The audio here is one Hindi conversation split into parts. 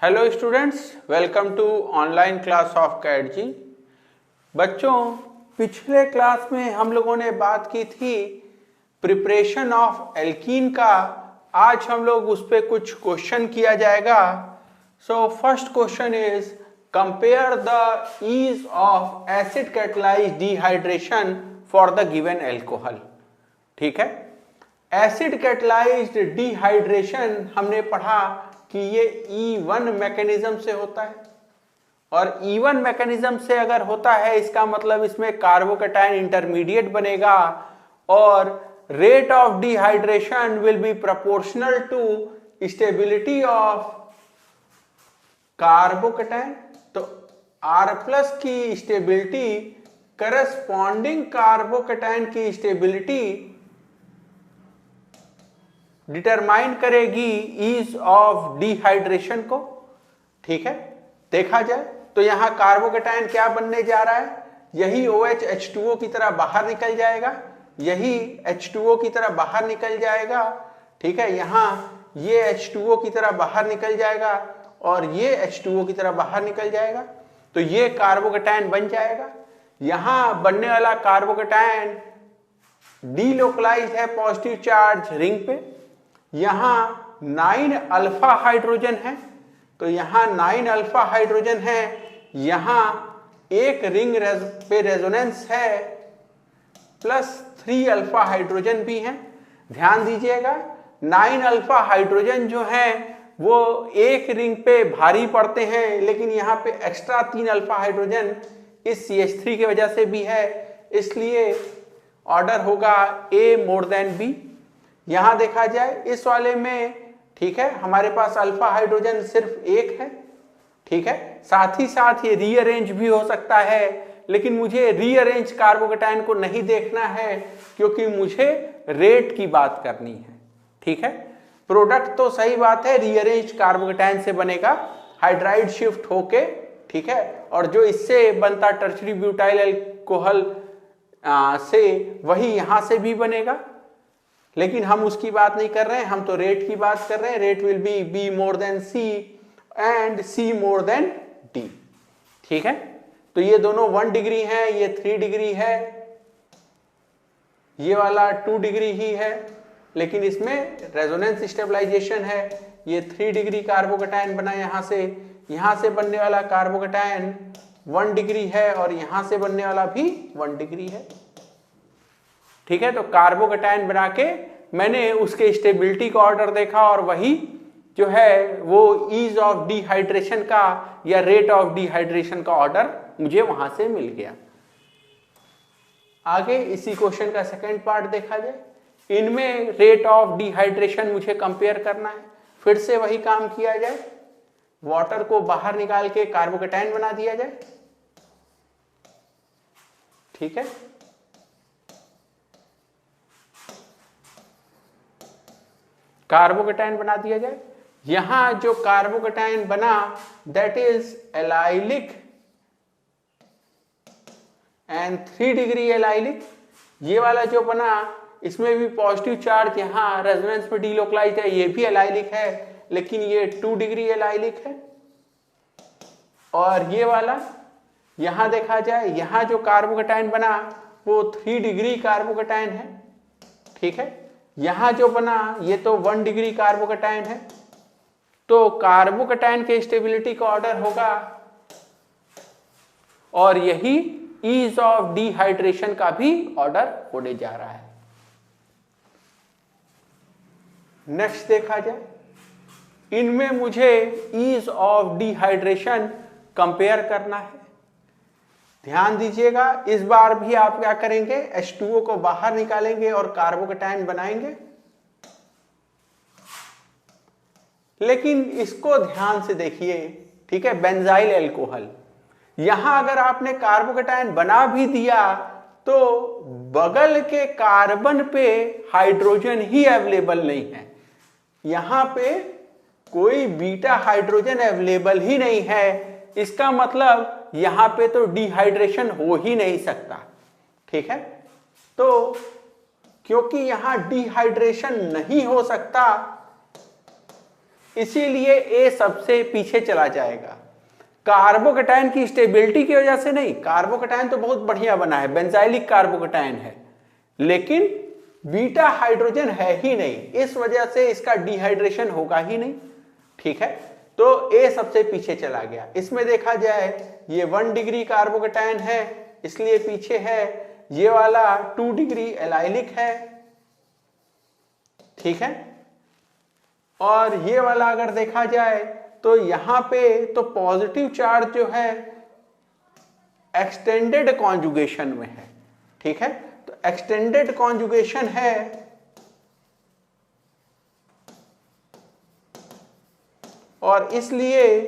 Hello students, welcome to online class of CAT जी। बच्चों, पिछले क्लास में हम लोगों ने बात की थी प्रिपरेशन ऑफ एल्कीन का। आज हम लोग उस पर कुछ क्वेश्चन किया जाएगा। So first question is compare the ease of acid catalysed dehydration for the given alcohol. ठीक है, एसिड कैटालाइज्ड डिहाइड्रेशन हमने पढ़ा कि ये E1 मैकेनिज्म से होता है, और E1 मैकेनिज्म से अगर होता है इसका मतलब इसमें कार्बोकैटायन इंटरमीडिएट बनेगा और rate of dehydration will be proportional to stability of carbocation. तो R प्लस की स्टेबिलिटी करस्पॉन्डिंग कार्बोकैटायन की स्टेबिलिटी डिटरमाइन करेगी ईज ऑफ डिहाइड्रेशन को। ठीक है, देखा जाए तो यहां कार्बोकैटायन क्या बनने जा रहा है, यही OH H2O की तरह बाहर निकल जाएगा, यही H2O की तरह बाहर निकल जाएगा। ठीक है, यहां ये H2O की तरह बाहर निकल जाएगा और ये H2O की तरह बाहर निकल जाएगा, तो ये कार्बोकैटायन बन जाएगा। यहां बनने वाला कार्बोकैटायन डीलोकलाइज्ड है पॉजिटिव चार्ज रिंग पे, यहां 9 अल्फा हाइड्रोजन है, तो यहां 9 अल्फा हाइड्रोजन है, यहां एक रिंग पे रेजोनेंस है प्लस 3 अल्फा हाइड्रोजन भी है। ध्यान दीजिएगा, 9 अल्फा हाइड्रोजन जो है वो एक रिंग पे भारी पड़ते हैं, लेकिन यहाँ पे एक्स्ट्रा 3 अल्फा हाइड्रोजन इस CH3 की वजह से भी है, इसलिए ऑर्डर होगा A मोर देन B। यहां देखा जाए इस वाले में, ठीक है, हमारे पास अल्फा हाइड्रोजन सिर्फ एक है। ठीक है, साथ ही साथ ये रीअरेंज भी हो सकता है, लेकिन मुझे रीअरेंज कार्बोकैटायन को नहीं देखना है क्योंकि मुझे रेट की बात करनी है। ठीक है, प्रोडक्ट तो सही बात है रीअरेंज कार्बोकैटायन से बनेगा, हाइड्राइड शिफ्ट होके। ठीक है, और जो इससे बनता टर्शरी ब्यूटाइल अल्कोहल से वही यहां से भी बनेगा, लेकिन हम उसकी बात नहीं कर रहे हैं, हम तो रेट की बात कर रहे हैं। Rate will be B more than C and C more than D। ठीक है, तो ये दोनों 1 डिग्री है, ये 3 डिग्री है, ये वाला 2 डिग्री ही है, लेकिन इसमें रेजोनेंस स्टेबलाइजेशन है। ये 3 डिग्री कार्बोकैटायन बना यहां से बनने वाला कार्बोकैटायन 1 डिग्री है और यहां से बनने वाला भी 1 डिग्री है। ठीक है, तो कार्बोकैटायन बना के मैंने उसके स्टेबिलिटी का ऑर्डर देखा और वही जो है वो ईज ऑफ डिहाइड्रेशन का या रेट ऑफ डिहाइड्रेशन का ऑर्डर मुझे वहां से मिल गया। आगे इसी क्वेश्चन का सेकंड पार्ट देखा जाए। इनमें रेट ऑफ डिहाइड्रेशन मुझे कंपेयर करना है, फिर से वही काम किया जाए, वाटर को बाहर निकाल के कार्बोकैटायन बना दिया जाए। ठीक है, कार्बोकैटायन बना दिया जाए। यहां जो कार्बोकैटायन बना that is allylic and 3 degree allylic. ये वाला जो बना इसमें भी पॉजिटिव चार्ज यहां रेजोनेंस में डीलोकलाइज्ड है, ये भी एलाइलिक है, लेकिन ये 2 डिग्री एलाइलिक है। और ये वाला यहां देखा जाए, यहां जो कार्बोकैटायन बना वो 3 डिग्री कार्बोकैटायन है। ठीक है, यहां जो बना ये तो 1 डिग्री कार्बोकैटायन है, तो कार्बोकैटायन के स्टेबिलिटी का ऑर्डर होगा और यही ईज ऑफ डिहाइड्रेशन का भी ऑर्डर होने जा रहा है। नेक्स्ट देखा जाए, इनमें मुझे ईज ऑफ डिहाइड्रेशन कंपेयर करना है। ध्यान दीजिएगा, इस बार भी आप क्या करेंगे, H2O को बाहर निकालेंगे और कार्बोकैटायन बनाएंगे, लेकिन इसको ध्यान से देखिए। ठीक है, बेंजाइल अल्कोहल, यहां अगर आपने कार्बोकैटायन बना भी दिया तो बगल के कार्बन पे हाइड्रोजन ही अवेलेबल नहीं है, यहां पे कोई बीटा हाइड्रोजन अवेलेबल ही नहीं है। इसका मतलब यहां पे तो डिहाइड्रेशन हो ही नहीं सकता। ठीक है, तो क्योंकि यहां डिहाइड्रेशन नहीं हो सकता इसीलिए ए सबसे पीछे चला जाएगा। कार्बोकेटायन की स्टेबिलिटी की वजह से नहीं, कार्बोकेटायन तो बहुत बढ़िया बना है, बेंजाइलिक कार्बोकेटायन है, लेकिन बीटा हाइड्रोजन है ही नहीं, इस वजह से इसका डिहाइड्रेशन होगा ही नहीं। ठीक है, तो ए सबसे पीछे चला गया। इसमें देखा जाए ये 1 डिग्री कार्बोकेटायन है इसलिए पीछे है, ये वाला 2 डिग्री एलाइलिक है। ठीक है, और ये वाला अगर देखा जाए तो यहां पे तो पॉजिटिव चार्ज जो है एक्सटेंडेड कॉन्जुगेशन में है। ठीक है, तो एक्सटेंडेड कॉन्जुगेशन है और इसलिए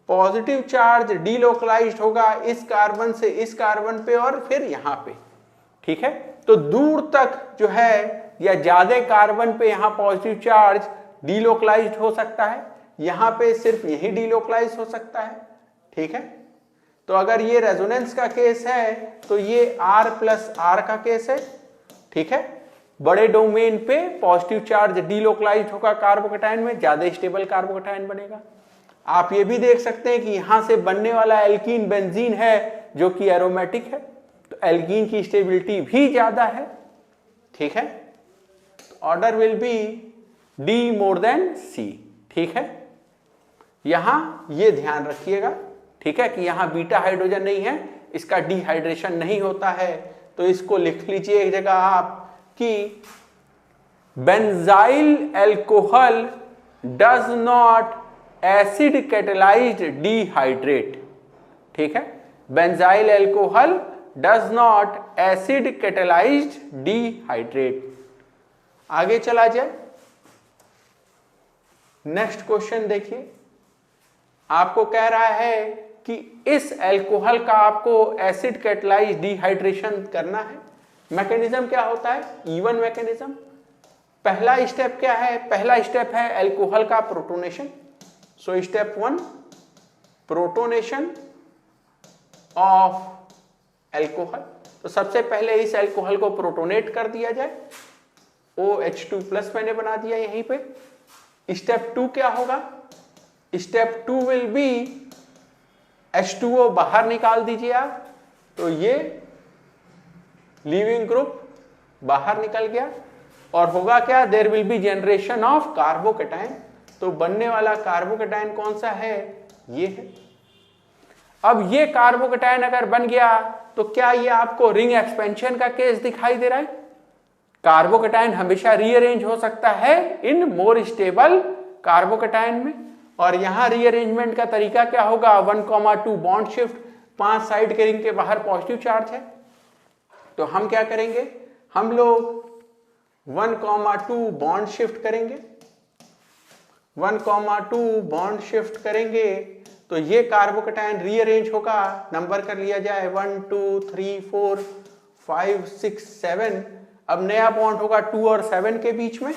पॉजिटिव चार्ज डीलोकलाइज्ड होगा इस कार्बन से इस कार्बन पे और फिर यहां पे। ठीक है, तो दूर तक जो है या ज्यादा कार्बन पे यहां पॉजिटिव चार्ज डीलोकलाइज्ड हो सकता है, यहां पे सिर्फ यही डीलोकलाइज हो सकता है। ठीक है, तो अगर ये रेजोनेंस का केस है तो ये R+R का केस है। ठीक है, बड़े डोमेन पे पॉजिटिव चार्ज डीलोकलाइज्ड होगा कार्बोकेटायन में, ज्यादा स्टेबल कार्बोकेटायन बनेगा। आप ये भी देख सकते हैं कि यहां से बनने वाला एल्कीन बेंजीन है जो कि एरोमेटिक है, तो एल्कीन की स्टेबिलिटी भी ज्यादा है। ठीक है, order will be D more than C. ठीक है, यहां ये ध्यान रखिएगा। ठीक है, कि यहां बीटा हाइड्रोजन नहीं है, इसका डिहाइड्रेशन नहीं होता है, तो इसको लिख लीजिए एक जगह आप कि benzyl alcohol does not acid catalysed dehydrate. ठीक है, benzyl alcohol does not acid catalysed dehydrate. आगे चला जाए, नेक्स्ट क्वेश्चन देखिए, आपको कह रहा है कि इस अल्कोहल का आपको एसिड कैटेलाइज्ड डिहाइड्रेशन करना है। मैकेनिज्म क्या होता है? Even mechanism. पहला स्टेप क्या है? पहला स्टेप है अल्कोहल का protonation. So step 1 protonation of alcohol. तो सबसे पहले इस अल्कोहल को प्रोटोनेट कर दिया जाए, OH2+ मैंने बना दिया यहीं पे। स्टेप 2 क्या होगा? स्टेप 2 विल बी H2O बाहर निकाल दीजिए आप, तो ये लीविंग ग्रुप बाहर निकल गया और होगा क्या? There will be generation of carbocation. तो बनने वाला कार्बोकेटायन कौन सा है? ये है। अब ये कार्बोकेटायन अगर बन गया तो क्या ये आपको रिंग एक्सपेंशन का केस दिखाई दे रहा है? कार्बोकेटायन हमेशा रीअरेंज हो सकता है इन मोर स्टेबल कार्बोकेटायन में, और यहां रीअरेंजमेंट का तरीका क्या होगा? 1,2 बॉन्ड शिफ्ट, 5 साइड के रिंग के बाहर पॉजिटिव चार्ज है, तो हम क्या करेंगे? हम लोग 1,2 बॉन्ड शिफ्ट करेंगे। 1,2 बॉन्ड शिफ्ट करेंगे तो ये कार्बोकेटायन रीअरेंज होगा। नंबर कर लिया जाए 1 2 3 4 5 6 7। अब नया बॉन्ड होगा 2 और 7 के बीच में,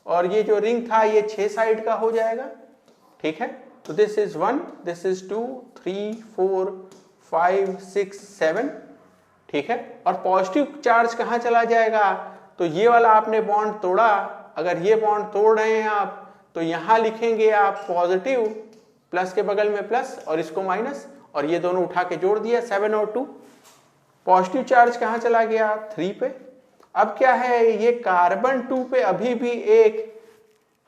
और ये जो रिंग था ये 6 साइड का हो जाएगा। ठीक है, तो दिस इज 1, दिस इज 2 3 4 5 6 7। ठीक है, और पॉजिटिव चार्ज कहां चला जाएगा? तो ये वाला आपने बॉन्ड तोड़ा, अगर ये बॉन्ड तोड़ रहे हैं आप तो यहां लिखेंगे आप पॉजिटिव, प्लस के बगल में प्लस और इसको माइनस, और ये दोनों उठा के जोड़ दिया 7 और 2। पॉजिटिव चार्ज कहां चला गया? 3 पे। अब क्या है? ये कार्बन 2 पे अभी भी एक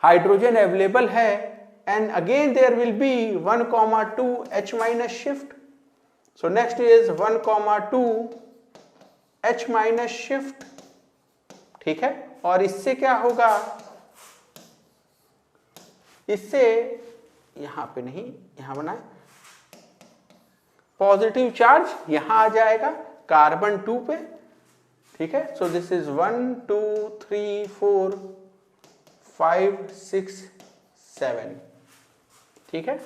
हाइड्रोजन अवेलेबल है, and again there will be 1,2 H- shift. So next is 1,2 H- shift. ठीक है, और इससे क्या होगा? इससे यहां पे नहीं, यहां बनाए, पॉजिटिव चार्ज यहां आ जाएगा कार्बन 2 पे। ठीक है, सो दिस इज 1 2 3 4 5 6 7। ठीक है,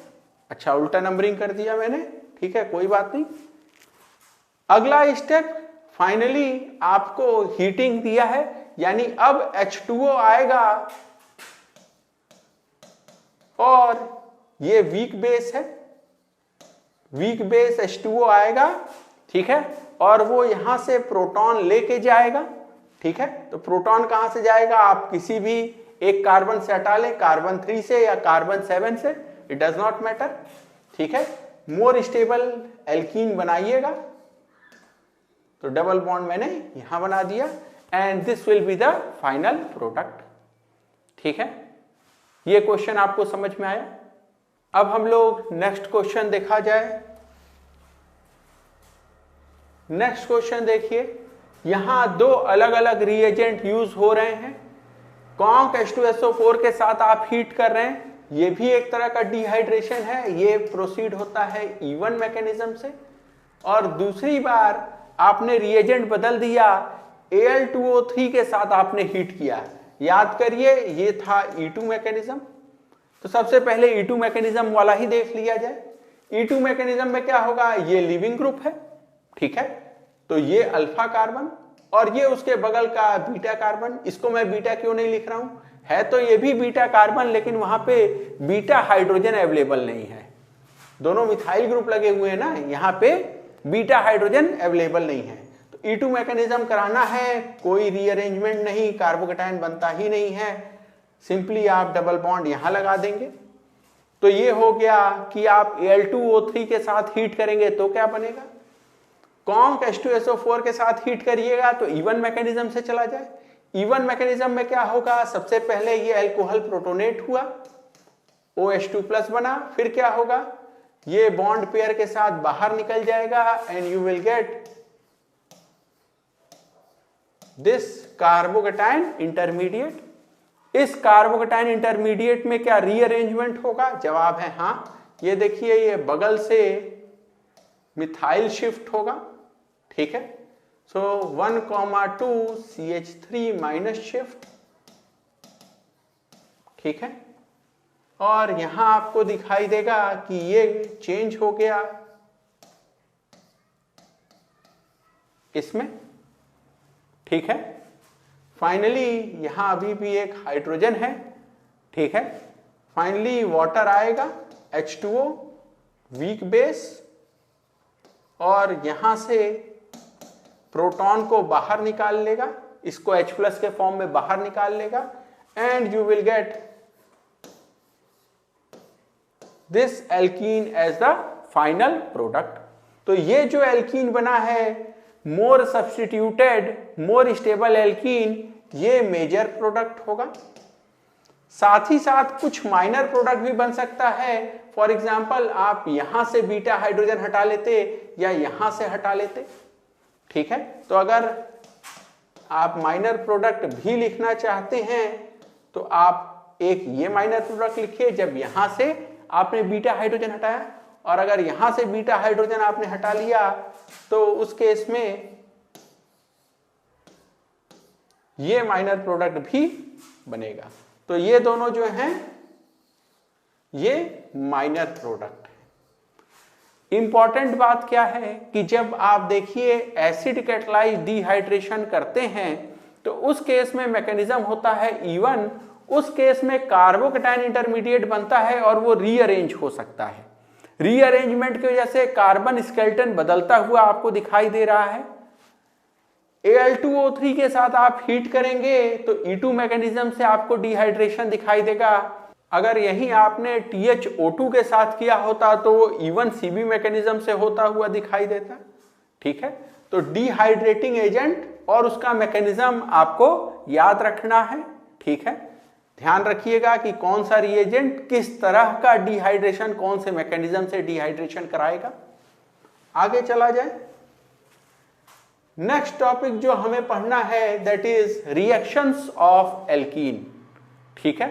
अच्छा उल्टा नंबरिंग कर दिया मैंने। ठीक है, कोई बात नहीं। अगला स्टेप, फाइनली आपको हीटिंग दिया है, यानी अब H2O आएगा और ये वीक बेस है, वीक बेस H2O आएगा। ठीक है, और वो यहां से प्रोटॉन लेके जाएगा। ठीक है, तो प्रोटॉन कहां से जाएगा? आप किसी भी एक कार्बन से हटा लें, कार्बन 3 से या कार्बन 7 से, इट डज नॉट मैटर, ठीक है। मोर स्टेबल एल्कीन बनाइएगा, तो डबल बॉन्ड मैंने यहां बना दिया and this will be the final product, ठीक है। ये क्वेश्चन आपको समझ में आया। अब हम लोग नेक्स्ट क्वेश्चन देखा जाए। नेक्स्ट क्वेश्चन देखिए, यहां दो अलग अलग रिएजेंट यूज हो रहे हैं। कॉन्क H2SO4 के साथ आप हीट कर रहे हैं, ये भी एक तरह का डिहाइड्रेशन है, ये प्रोसीड होता है E1 मैकेनिज्म से। और दूसरी बार आपने रिएजेंट बदल दिया, Al2O3 के साथ आपने हीट किया। याद करिए ये था E2 मैकेनिज्म, तो सबसे पहले E2 मैकेनिज्म वाला ही देख लिया जाए। E2 मैकेनिज्म में क्या होगा, ये लिविंग ग्रुप है, ठीक है, तो ये अल्फा कार्बन और ये उसके बगल का बीटा कार्बन। इसको मैं बीटा क्यों नहीं लिख रहा हूं, है तो ये भी बीटा कार्बन, लेकिन वहां पे बीटा हाइड्रोजन अवेलेबल नहीं है। दोनों मिथाइल ग्रुप लगे हुए हैं ना, यहाँ पे बीटा हाइड्रोजन अवेलेबल नहीं है। तो E2 मैकेनिज्म कराना है, कोई रीअरेंजमेंट नहीं, कार्बोकेटायन बनता ही नहीं है, सिंपली आप डबल बॉन्ड यहां लगा देंगे। तो ये हो गया कि आप Al2O3 के साथ हीट करेंगे तो क्या बनेगा, कॉन्क H2SO4 के साथ हीट करिएगा तो E1 मैकेनिज्म से चला जाए। E1 मैकेनिज्म में क्या होगा, सबसे पहले ये अल्कोहल प्रोटोनेट हुआ, OH2+ बना, फिर क्या होगा, ये बॉन्ड पेयर के साथ बाहर निकल जाएगा and you will get this carbocation intermediate. इस कार्बोकेटायन इंटरमीडिएट में क्या रीअरेंजमेंट होगा, जवाब है हाँ। ये देखिए ये बगल से मिथाइल शिफ्ट होगा, ठीक है। सो 1,2 CH3- शिफ्ट, ठीक है। और यहां आपको दिखाई देगा कि ये चेंज हो गया इसमें, ठीक है। फाइनली यहां अभी भी एक हाइड्रोजन है, ठीक है। फाइनली वाटर आएगा H2O वीक बेस, और यहां से प्रोटॉन को बाहर निकाल लेगा, इसको H+ के फॉर्म में बाहर निकाल लेगा and you will get this alkene as the final product. तो ये जो एल्कीन बना है, more substituted more stable alkene, ये मेजर प्रोडक्ट होगा। साथ ही साथ कुछ माइनर प्रोडक्ट भी बन सकता है। फॉर एग्जाम्पल आप यहां से बीटा हाइड्रोजन हटा लेते या यहां से हटा लेते, ठीक है। तो अगर आप माइनर प्रोडक्ट भी लिखना चाहते हैं तो आप एक ये माइनर प्रोडक्ट लिखिए जब यहां से आपने बीटा हाइड्रोजन हटाया, और अगर यहां से बीटा हाइड्रोजन आपने हटा लिया तो उस केस में ये माइनर प्रोडक्ट भी बनेगा। तो ये दोनों जो हैं ये माइनर प्रोडक्ट है। इंपॉर्टेंट बात क्या है कि जब आप देखिए एसिड कैटालाइज डिहाइड्रेशन करते हैं तो उस केस में मैकेनिज्म होता है E1, उस केस में कार्बोकेटायन इंटरमीडिएट बनता है और वो रीअरेंज हो सकता है। रीअरेंजमेंट की वजह से कार्बन स्केलेटन बदलता हुआ आपको दिखाई दे रहा है। Al2O3 के साथ आप हीट करेंगे तो E2 मैकेनिज्म से आपको डिहाइड्रेशन दिखाई देगा। अगर यही आपने THO2 के साथ किया होता तो वो E1CB मैकेनिज्म से होता हुआ दिखाई देता, ठीक है। तो डिहाइड्रेटिंग एजेंट और उसका मैकेनिज्म आपको याद रखना है, ठीक है। ध्यान रखिएगा कि कौन सा रिएजेंट किस तरह का डिहाइड्रेशन, कौन से मैकेनिज्म से डिहाइड्रेशन कराएगा। आगे चला जाए। नेक्स्ट टॉपिक जो हमें पढ़ना है that is reactions of alkene, ठीक है।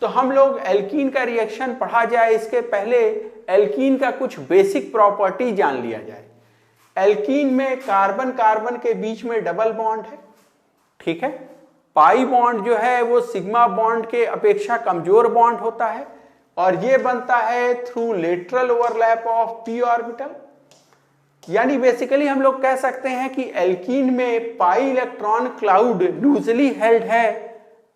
तो हम लोग एल्कीन का रिएक्शन पढ़ा जाए, इसके पहले एल्कीन का कुछ बेसिक प्रॉपर्टी जान लिया जाए। एल्कीन में कार्बन कार्बन के बीच में डबल बॉन्ड है, ठीक है। पाई बॉन्ड जो है वो सिग्मा बॉन्ड के अपेक्षा कमजोर बॉन्ड होता है और ये बनता है through lateral overlap of p orbital. यानी बेसिकली हम लोग कह सकते हैं कि एल्कीन में pi electron cloud loosely held है,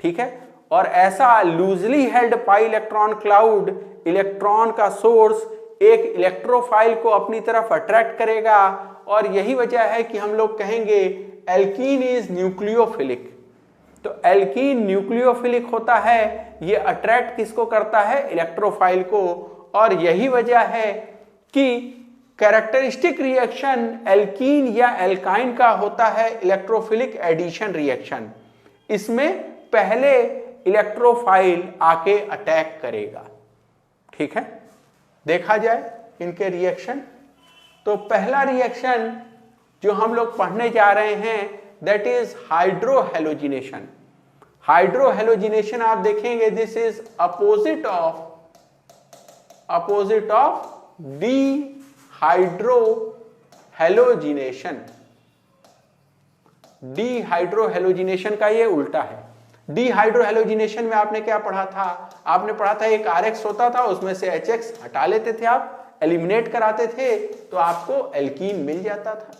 ठीक है। और ऐसा loosely held pi electron cloud electron का सोर्स एक इलेक्ट्रोफाइल को अपनी तरफ अट्रैक्ट करेगा, और यही वजह है कि हम लोग कहेंगे एल्कीन इज न्यूक्लियोफिलिक। तो एल्कीन न्यूक्लियोफिलिक होता है, ये अट्रैक्ट किसको करता है, इलेक्ट्रोफाइल को। और यही वजह है कि कैरेक्टरिस्टिक रिएक्शन एल्कीन या एल्काइन का होता है इलेक्ट्रोफिलिक एडिशन रिएक्शन। इसमें पहले इलेक्ट्रोफाइल आके अटैक करेगा। ठीक है, देखा जाए इनके रिएक्शन। तो पहला रिएक्शन जो हम लोग पढ़ने जा रहे हैं दैट इज हाइड्रोहेलोजिनेशन। हाइड्रोहेलोजिनेशन आप देखेंगे this is opposite of dehydrohalogenation. Dehydrohalogenation का ये उल्टा है। डीहाइड्रोहेलोजिनेशन में आपने क्या पढ़ा था, आपने पढ़ा था एक RX होता था, उसमें से HX हटा लेते थे आप, एलिमिनेट कराते थे तो आपको एल्कीन मिल जाता था।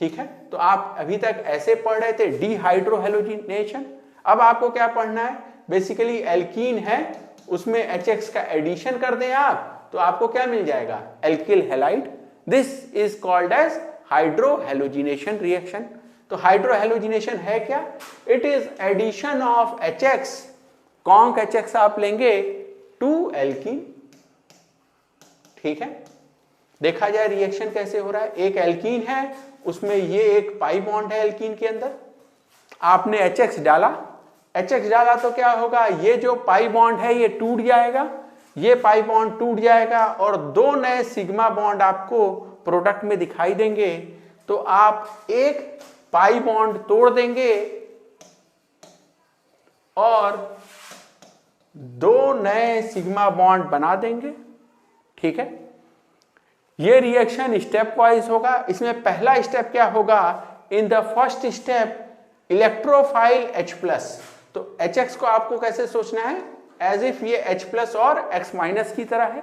ठीक है, तो आप अभी तक ऐसे पढ़ रहे थे डीहाइड्रोहेलोजिनेशन। अब आपको क्या पढ़ना है, बेसिकली एल्कीन है उसमें HX का एडिशन कर दें आप तो आपको क्या मिल जाएगा, alkyl halide. This is called as hydrohalogenation reaction. तो हाइड्रोहेलोजिनेशन है क्या, it is addition of HX, conc HX आप लेंगे टू एल्कीन। ठीक है, देखा जाए रिएक्शन कैसे हो रहा है। एक एल्कीन है, उसमें ये एक पाई बॉन्ड है एल्कीन के अंदर, आपने HX डाला तो क्या होगा, ये जो पाई बॉन्ड है ये टूट जाएगा, ये पाई बॉन्ड टूट जाएगा और दो नए सिग्मा बॉन्ड आपको प्रोडक्ट में दिखाई देंगे। तो आप एक पाई बॉन्ड तोड़ देंगे और दो नए सिग्मा बॉन्ड बना देंगे। ठीक है, ये रिएक्शन स्टेप वाइज होगा। इसमें पहला स्टेप क्या होगा, in the first step electrophile H+। तो HX को आपको कैसे सोचना है, एज इफ ये H+ और X- की तरह है।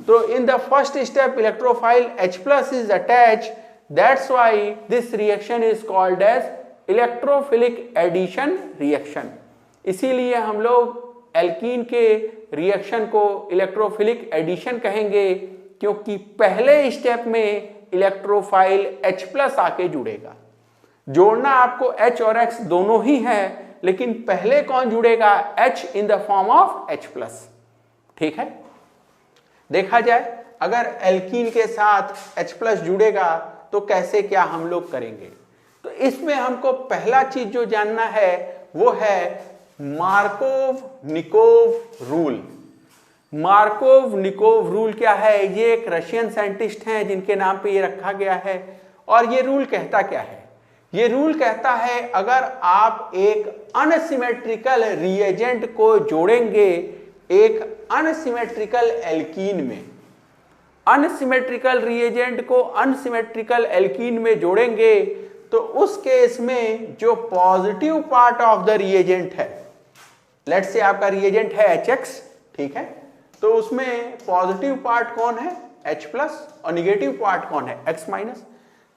तो in the first step electrophile H+ is attach, that's why this reaction is called as electrophilic addition reaction. इसीलिए हम लोग एल्कीन के रिएक्शन को इलेक्ट्रोफिलिक एडिशन कहेंगे, क्योंकि पहले स्टेप में इलेक्ट्रोफाइल H+ आके जुड़ेगा। जोड़ना आपको H और X दोनों ही है, लेकिन पहले कौन जुड़ेगा, H in the form of H+। ठीक है, देखा जाए अगर एल्कीन के साथ H+ जुड़ेगा तो कैसे क्या हम लोग करेंगे। तो इसमें हमको पहला चीज जो जानना है वो है मार्कोव-निकोव रूल। मार्कोव-निकोव रूल क्या है, ये एक रशियन साइंटिस्ट हैं जिनके नाम पे ये रखा गया है। और ये रूल कहता क्या है, ये रूल कहता है अगर आप एक अनसिमेट्रिकल रिएजेंट को जोड़ेंगे एक अनसिमेट्रिकल एल्कीन में, अनसिमेट्रिकल रिएजेंट को अनसिमेट्रिकल एल्कीन में जोड़ेंगे तो उस केस में जो positive part of the reagent है, लेट्स से आपका रिएजेंट है HX, ठीक है, तो उसमें पॉजिटिव पार्ट कौन है, H+ और निगेटिव पार्ट कौन है, X-।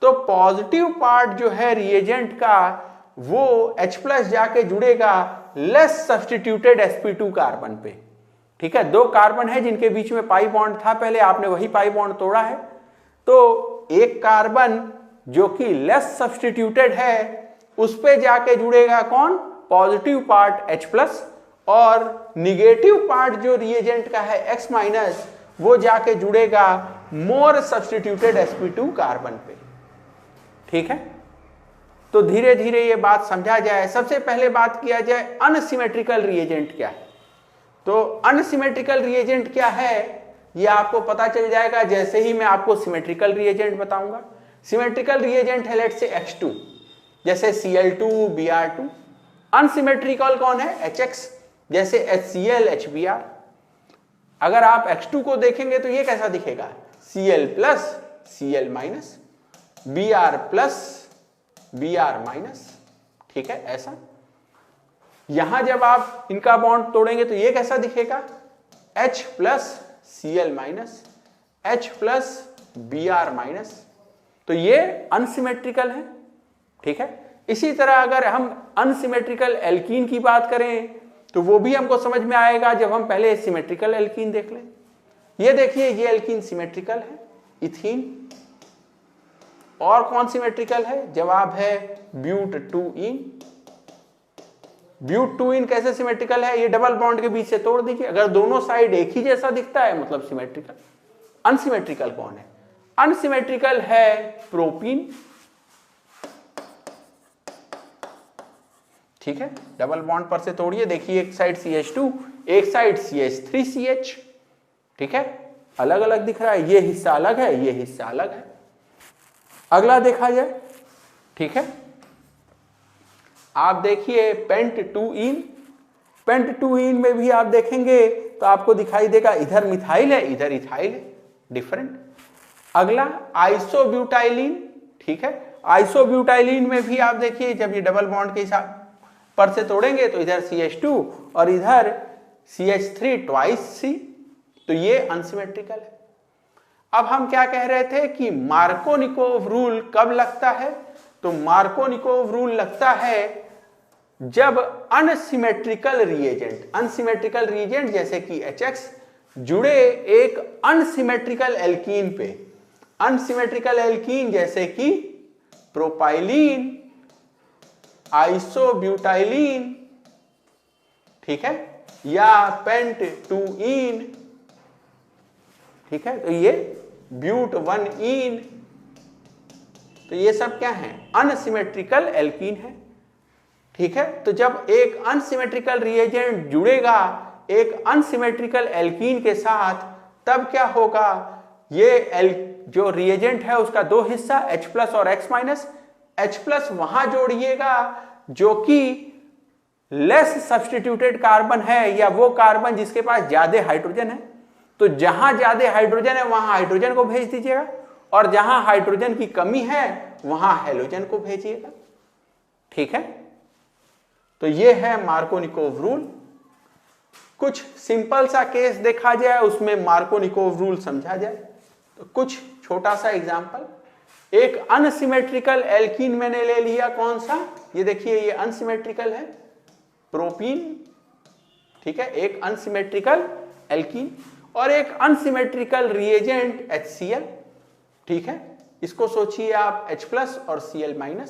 तो पॉजिटिव पार्ट जो है रिएजेंट का वो H+ जाके जुड़ेगा लेस सब्स्टिट्यूटेड sp2 कार्बन पे। ठीक है, दो कार्बन है जिनके बीच में पाई बॉन्ड था पहले, आपने वही पाई बॉन्ड तोड़ा है। तो एक कार्बन जो कि लेस सब्स्टिट्यूटेड है उस पे जाके जुड़ेगा कौन, पॉजिटिव पार्ट H+, और निगेटिव पार्ट जो रिएजेंट का है X- वो जाके जुड़ेगा मोर सब्स्टिट्यूटेड sp2 कार्बन पे। ठीक है, तो धीरे धीरे ये बात समझा जाए। सबसे पहले बात किया जाए अनसिमेट्रिकल रिएजेंट क्या है। तो अनसिमेट्रिकल रिएजेंट क्या है ये आपको पता चल जाएगा जैसे ही मैं आपको सिमेट्रिकल रिएजेंट बताऊंगा। सिमेट्रिकल रिएजेंट है लेट्स से X2, जैसे Cl2 Br2। अनसिमेट्रिकल कौन है, HX, जैसे HCl HBr। अगर आप X2 को देखेंगे तो ये कैसा दिखेगा, Cl+ Cl-, Br+ Br-। ठीक है, ऐसा। यहां जब आप इनका बॉन्ड तोड़ेंगे तो ये कैसा दिखेगा, H+ Cl-, H+ Br-। तो ये अनसिमेट्रिकल है। ठीक है, इसी तरह अगर हम अनसिमेट्रिकल एल्कीन की बात करें तो वो भी हमको समझ में आएगा जब हम पहले सिमेट्रिकल एल्कीन देख लें। ये देखिए, ये एल्कीन सिमेट्रिकल है, इथीन। और कौन सिमेट्रिकल है, जवाब है ब्यूट 2ईन। ब्यूट 2 इन कैसे सिमेट्रिकल है, ये डबल बॉन्ड के बीच से तोड़ दीजिए, अगर दोनों साइड एक ही जैसा दिखता है मतलब सिमेट्रिकल। अनसिमेट्रिकल कौन है? अनसिमेट्रिकल है प्रोपीन, ठीक है, डबल बॉन्ड पर से तोड़िए, देखिए एक साइड CH2 एक साइड CH3CH, ठीक है, अलग अलग दिख रहा है, ये हिस्सा अलग है, ये हिस्सा अलग है। अगला देखा जाए, ठीक है, आप देखिए पेंट 2 इन, पेंट 2 इन में भी आप देखेंगे तो आपको दिखाई देगा इधर मिथाइल है इधर इथाइल है, डिफरेंट। अगला आइसोब्यूटाइलिन, ठीक है, आइसोब्यूटाइलिन में भी आप देखिए जब ये डबल बॉन्ड के हिसाब पर से तोड़ेंगे तो इधर CH2 और इधर CH3 ट्वाइस C, तो ये अनसिमेट्रिकल है। अब हम क्या कह रहे थे कि मार्कोनिकोव रूल कब लगता है? तो मार्कोनिकोव रूल लगता है जब अनसिमेट्रिकल रिएजेंट जैसे कि HX जुड़े एक अनसिमेट्रिकल एल्कीन पे, अनसिमेट्रिकल एल्कीन जैसे कि प्रोपाइलीन, आइसोब्यूटाइलीन, ठीक है, या पेंट 2 इन, ठीक है, तो ये ब्यूट 1 इन, तो ये सब क्या है? अनसिमेट्रिकल एल्कीन है, ठीक है। तो जब एक अनसिमेट्रिकल रिएजेंट जुड़ेगा एक अनसिमेट्रिकल एल्कीन के साथ तब क्या होगा? ये जो रिएजेंट है उसका दो हिस्सा H+ और X-, H+ वहां जोड़िएगा जो कि लेस सब्स्टिट्यूटेड कार्बन है या वो कार्बन जिसके पास ज्यादा हाइड्रोजन है, तो जहां ज्यादा हाइड्रोजन है वहां हाइड्रोजन को भेज दीजिएगा और जहां हाइड्रोजन की कमी है वहां हैलोजन को भेजिएगा, ठीक है। तो ये है मार्कोनिकोव रूल। कुछ सिंपल सा केस देखा जाए उसमें मार्कोनिकोव रूल समझा जाए तो कुछ छोटा सा एग्जांपल, एक अनसिमेट्रिकल एल्कीन मैंने ले लिया, कौन सा? ये देखिए ये अनसिमेट्रिकल है प्रोपीन, ठीक है, एक अनसिमेट्रिकल एल्कीन और एक अनसिमेट्रिकल रिएजेंट HCl, ठीक है, इसको सोचिए आप H+ और Cl-।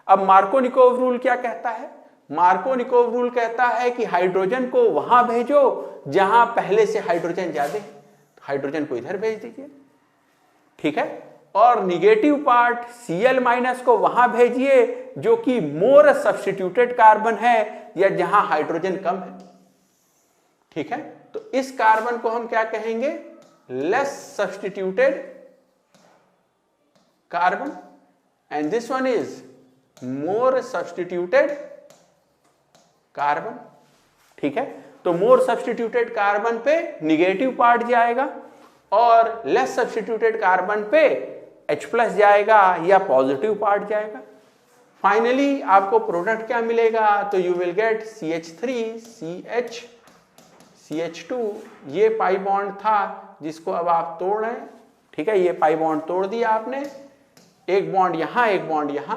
अब मार्कोनिकोव रूल क्या कहता है? मार्कोनिकोव रूल कहता है कि हाइड्रोजन को वहां भेजो जहां पहले से हाइड्रोजन ज्यादा है, तो हाइड्रोजन को इधर भेज दीजिए, ठीक है, और निगेटिव पार्ट Cl- को वहां भेजिए जो कि मोर सब्स्टिट्यूटेड कार्बन है या जहां हाइड्रोजन कम है, ठीक है। तो इस कार्बन को हम क्या कहेंगे? Less substituted carbon, and this one is more substituted carbon, ठीक है। तो मोर सब्स्टिट्यूटेड कार्बन पे निगेटिव पार्ट जाएगा और लेस सब्स्टिट्यूटेड कार्बन पे H+ जाएगा या पॉजिटिव पार्ट जाएगा। फाइनली आपको प्रोडक्ट क्या मिलेगा? तो you will gate CH3 CH2, ये पाई बॉन्ड था जिसको अब आप तोड़ रहे हैं, ठीक है, ये पाई बॉन्ड तोड़ दिया आपने, एक बॉन्ड यहां एक बॉन्ड यहां,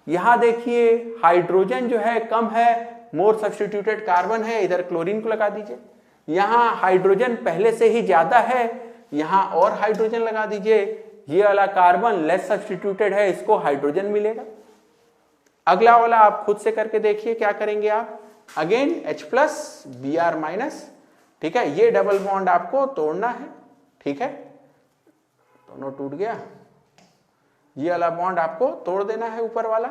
यहां देखिए हाइड्रोजन जो है कम है, मोर सब्स्टिट्यूटेड कार्बन है, इधर क्लोरीन को लगा दीजिए, यहां हाइड्रोजन पहले से ही ज्यादा है, यहां और हाइड्रोजन लगा दीजिए, ये वाला कार्बन लेस सब्स्टिट्यूटेड है, इसको हाइड्रोजन मिलेगा। अगला वाला आप खुद से करके देखिए क्या करेंगे आप, अगेन H+ Br-, ठीक है, ये डबल बॉन्ड आपको तोड़ना है, ठीक है, दोनों टूट गया, ये वाला बॉन्ड आपको तोड़ देना है ऊपर वाला,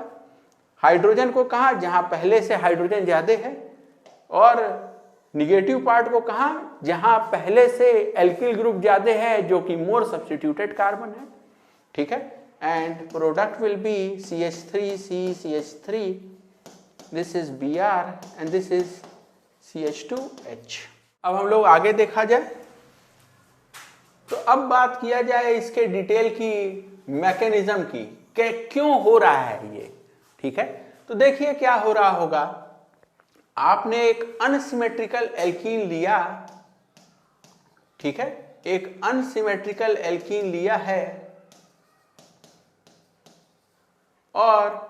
हाइड्रोजन को कहा? जहां पहले से हाइड्रोजन ज्यादा है, और निगेटिव पार्ट को कहा? जहां पहले से एल्किल ग्रुप ज्यादा है जो कि मोर सब्स्टिट्यूटेड कार्बन है, ठीक है, and product will B CH3C CH3, this is Br and this is CH2H। अब हम लोग आगे देखा जाए तो अब बात किया जाए इसके डिटेल की, मैकेनिज्म की, कि क्यों हो रहा है ये, ठीक है। तो देखिए क्या हो रहा होगा, आपने एक अनसिमेट्रिकल एल्कीन लिया, ठीक है, एक अनसिमेट्रिकल एल्कीन लिया है और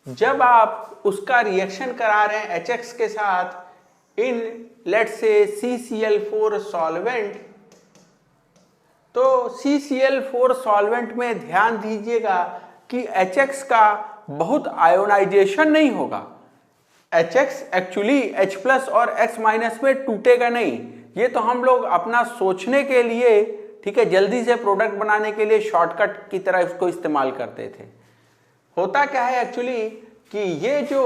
जब आप उसका रिएक्शन करा रहे हैं HX के साथ in let's say CCl4 solvent, तो CCl4 सॉल्वेंट में ध्यान दीजिएगा कि HX का बहुत आयोनाइजेशन नहीं होगा, HX एक्चुअली H+ और X- में टूटेगा नहीं। ये तो हम लोग अपना सोचने के लिए, ठीक है, जल्दी से प्रोडक्ट बनाने के लिए शॉर्टकट की तरह इसको इस्तेमाल करते थे। होता क्या है एक्चुअली कि ये जो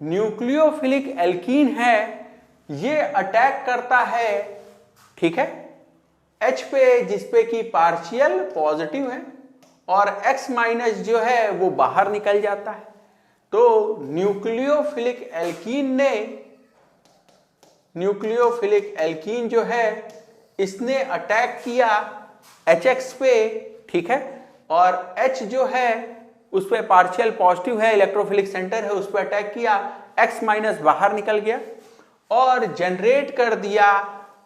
न्यूक्लियोफिलिक एल्कीन है ये अटैक करता है, ठीक है, H पे जिसपे कि पार्शियल पॉजिटिव है और X- जो है वो बाहर निकल जाता है। तो न्यूक्लियोफिलिक एल्कीन जो है इसने अटैक किया HX पे, ठीक है, और H जो है उस पर पार्शियल पॉजिटिव है, इलेक्ट्रोफिलिक सेंटर है, उस पर अटैक किया, X- बाहर निकल गया और जनरेट कर दिया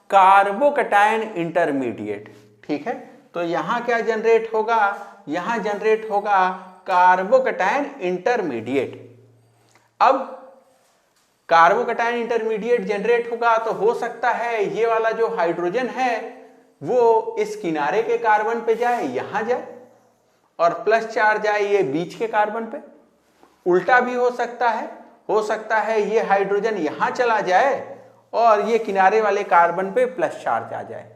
कार्बोकैटायन इंटरमीडिएट, ठीक है। तो यहां क्या जनरेट होगा, यहां जनरेट होगा कार्बोकैटायन इंटरमीडिएट। अब कार्बोकैटायन इंटरमीडिएट जनरेट होगा तो हो सकता है ये वाला जो हाइड्रोजन है वो इस किनारे के कार्बन पे जाए, यहां जाए, और प्लस चार्ज आए ये बीच के कार्बन पे। उल्टा भी हो सकता है ये हाइड्रोजन यहां चला जाए और ये किनारे वाले कार्बन पे प्लस चार्ज आ जाए।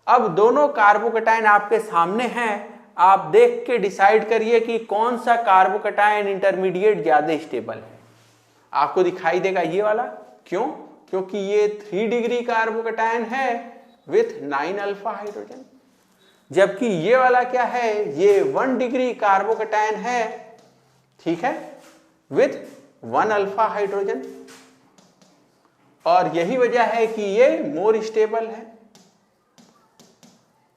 अब दोनों कार्बोकैटायन आपके सामने हैं, आप देख के डिसाइड करिए कि कौन सा कार्बोकैटायन इंटरमीडिएट ज्यादा स्टेबल है। आपको दिखाई देगा ये वाला, क्यों? क्योंकि ये 3 डिग्री कार्बोकैटायन है विथ 9 अल्फा हाइड्रोजन, जबकि ये वाला क्या है, ये 1 डिग्री कार्बोकैटायन है, ठीक है, विथ 1 अल्फा हाइड्रोजन। और यही वजह है कि ये मोर स्टेबल है,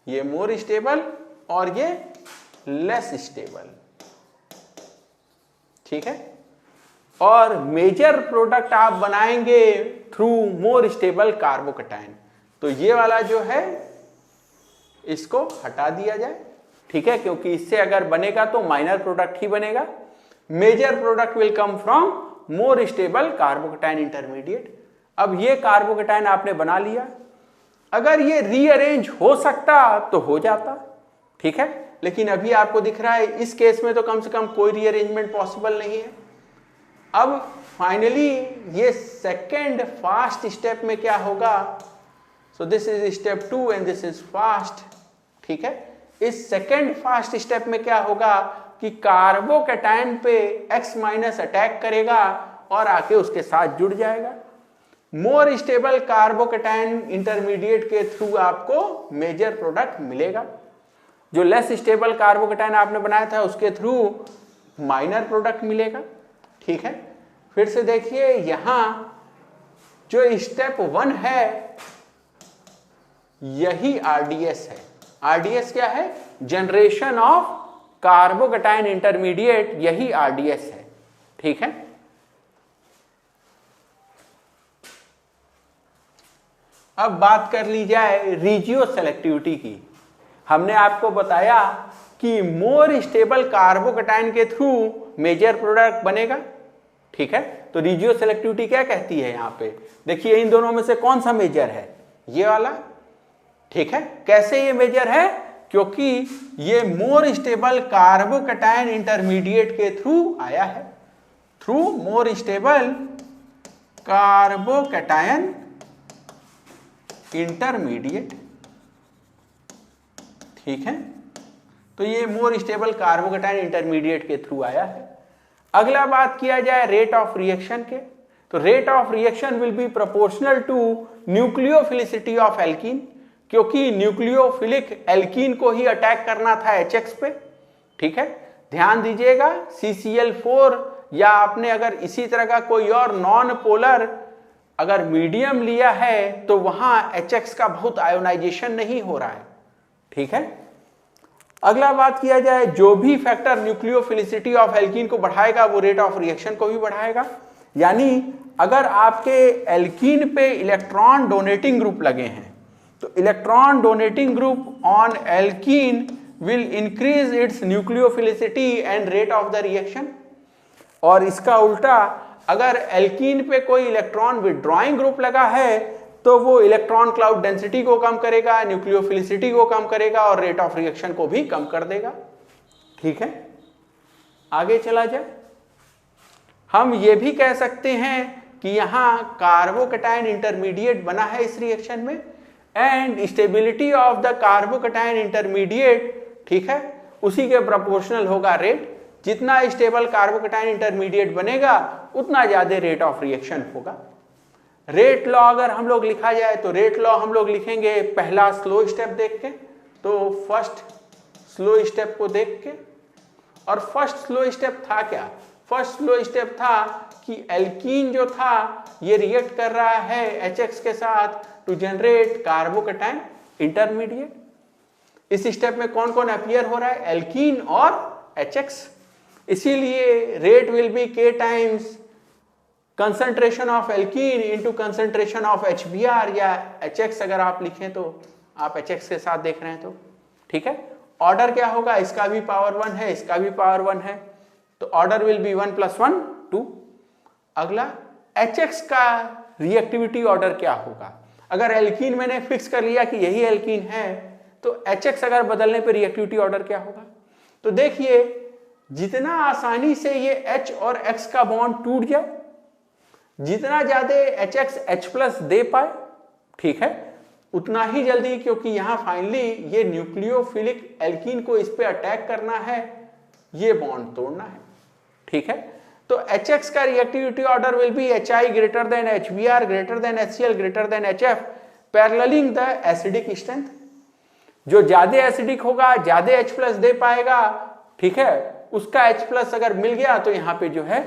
ये मोर स्टेबल और ये लेस स्टेबल, ठीक है। और मेजर प्रोडक्ट आप बनाएंगे थ्रू मोर स्टेबल कार्बोकैटायन। तो ये वाला जो है इसको हटा दिया जाए, ठीक है, क्योंकि इससे अगर बनेगा तो माइनर प्रोडक्ट ही बनेगा। Major product will come from more stable carbocation intermediate. अब ये कार्बोकैटायन आपने बना लिया, अगर ये रीअरेंज हो सकता तो हो जाता, ठीक है, लेकिन अभी आपको दिख रहा है इस केस में तो कम से कम कोई रीअरेंजमेंट पॉसिबल नहीं है। अब फाइनली ये सेकेंड फास्ट स्टेप में क्या होगा, so this is step 2 and this is fast, ठीक है। इस सेकेंड फास्ट स्टेप में क्या होगा कि कार्बोकैटायन पे X- अटैक करेगा और आके उसके साथ जुड़ जाएगा। मोर स्टेबल कार्बोकैटायन इंटरमीडिएट के थ्रू आपको मेजर प्रोडक्ट मिलेगा, जो लेस स्टेबल कार्बोकैटायन आपने बनाया था उसके थ्रू माइनर प्रोडक्ट मिलेगा, ठीक है। फिर से देखिए यहां जो स्टेप 1 है यही RDS है। RDS क्या है, जनरेशन ऑफ कार्बोकैटायन इंटरमीडिएट, यही RDS है, ठीक है। अब बात कर ली जाए रिजियो सेलेक्टिविटी की। हमने आपको बताया कि मोर स्टेबल कार्बोकैटायन के थ्रू मेजर प्रोडक्ट बनेगा, ठीक है। तो रिजियो सेलेक्टिविटी क्या कहती है, यहां पे देखिए इन दोनों में से कौन सा मेजर है, ये वाला, ठीक है। कैसे ये मेजर है, क्योंकि ये मोर स्टेबल कार्बोकैटायन इंटरमीडिएट के थ्रू आया है, थ्रू मोर स्टेबल कार्बोकैटायन इंटरमीडिएट, ठीक है। तो ये मोर स्टेबल कार्बोकैटायन इंटरमीडिएट के थ्रू आया है। अगला बात किया जाए रेट ऑफ रिएक्शन के, तो rate of reaction will be proportional to nucleophilicity of alkene, क्योंकि न्यूक्लियोफिलिक एल्कीन को ही अटैक करना था HX पे, ठीक है। ध्यान दीजिएगा CCl4 या आपने अगर इसी तरह का कोई और नॉन पोलर अगर मीडियम लिया है तो वहां HX का बहुत आयोनाइजेशन नहीं हो रहा है, ठीक है। अगला बात किया जाए, जो भी फैक्टर न्यूक्लियोफिलिसिटी ऑफ एल्कीन को बढ़ाएगा वो रेट ऑफ रिएक्शन को भी बढ़ाएगा। यानी अगर आपके एल्कीन पे इलेक्ट्रॉन डोनेटिंग ग्रुप लगे हैं तो electron donating group on alkene will increase its nucleophilicity and rate of the reaction. और इसका उल्टा, अगर एल्कीन पे कोई इलेक्ट्रॉन विड्रॉइंग ग्रुप लगा है तो वो इलेक्ट्रॉन क्लाउड डेंसिटी को कम करेगा, न्यूक्लियोफिलिसिटी को कम करेगा और रेट ऑफ रिएक्शन को भी कम कर देगा, ठीक है। आगे चला जाए, हम ये भी कह सकते हैं कि यहाँ कार्बोकैटायन इंटरमीडिएट बना है इस रिएक्शन में, and stability of the carbocation intermediate, ठीक है, उसी के प्रोपोर्शनल होगा रेट। जितना स्टेबल कार्बोकैटायन इंटरमीडिएट बनेगा उतना ज्यादा रेट ऑफ रिएक्शन होगा। रेट लॉ अगर हम लोग लिखा जाए तो रेट लॉ हम लोग लिखेंगे पहला स्लो स्टेप देख के, तो फर्स्ट स्लो स्टेप को देख के। और फर्स्ट स्लो स्टेप था क्या? फर्स्ट स्लो स्टेप था कि एल्कीन जो था ये रिएक्ट कर रहा है HX के साथ टू जनरेट कार्बोकैटायन इंटरमीडिएट। इस स्टेप में कौन कौन अपीयर हो रहा है? एल्कीन और HX। इसीलिए rate will be K times concentration of alkene into concentration of HBr, या HX अगर आप लिखें तो आप HX के साथ देख रहे हैं तो ठीक है। ऑर्डर क्या होगा? इसका भी पावर 1 है, इसका भी पावर 1 है, तो ऑर्डर विल बी 1 + 1 2। अगला HX का रिएक्टिविटी ऑर्डर क्या होगा? अगर एल्कीन मैंने फिक्स कर लिया कि यही एल्कीन है तो HX अगर बदलने पर रिएक्टिविटी ऑर्डर क्या होगा? तो देखिए जितना आसानी से ये H और X का बॉन्ड टूट जाए, जितना ज्यादा HX H+ दे पाए, ठीक है, उतना ही जल्दी, क्योंकि यहां फाइनली ये न्यूक्लियोफिलिक एल्कीन को इस पे अटैक करना है, ये बॉन्ड तोड़ना है, ठीक है। तो HX का reactivity order will be HI greater than HBr greater than HCl greater than HF paralleling the acidic strength. जो ज्यादा एसिडिक होगा, ज्यादा H+ दे पाएगा, ठीक है, उसका H+ अगर मिल गया तो यहाँ पे जो है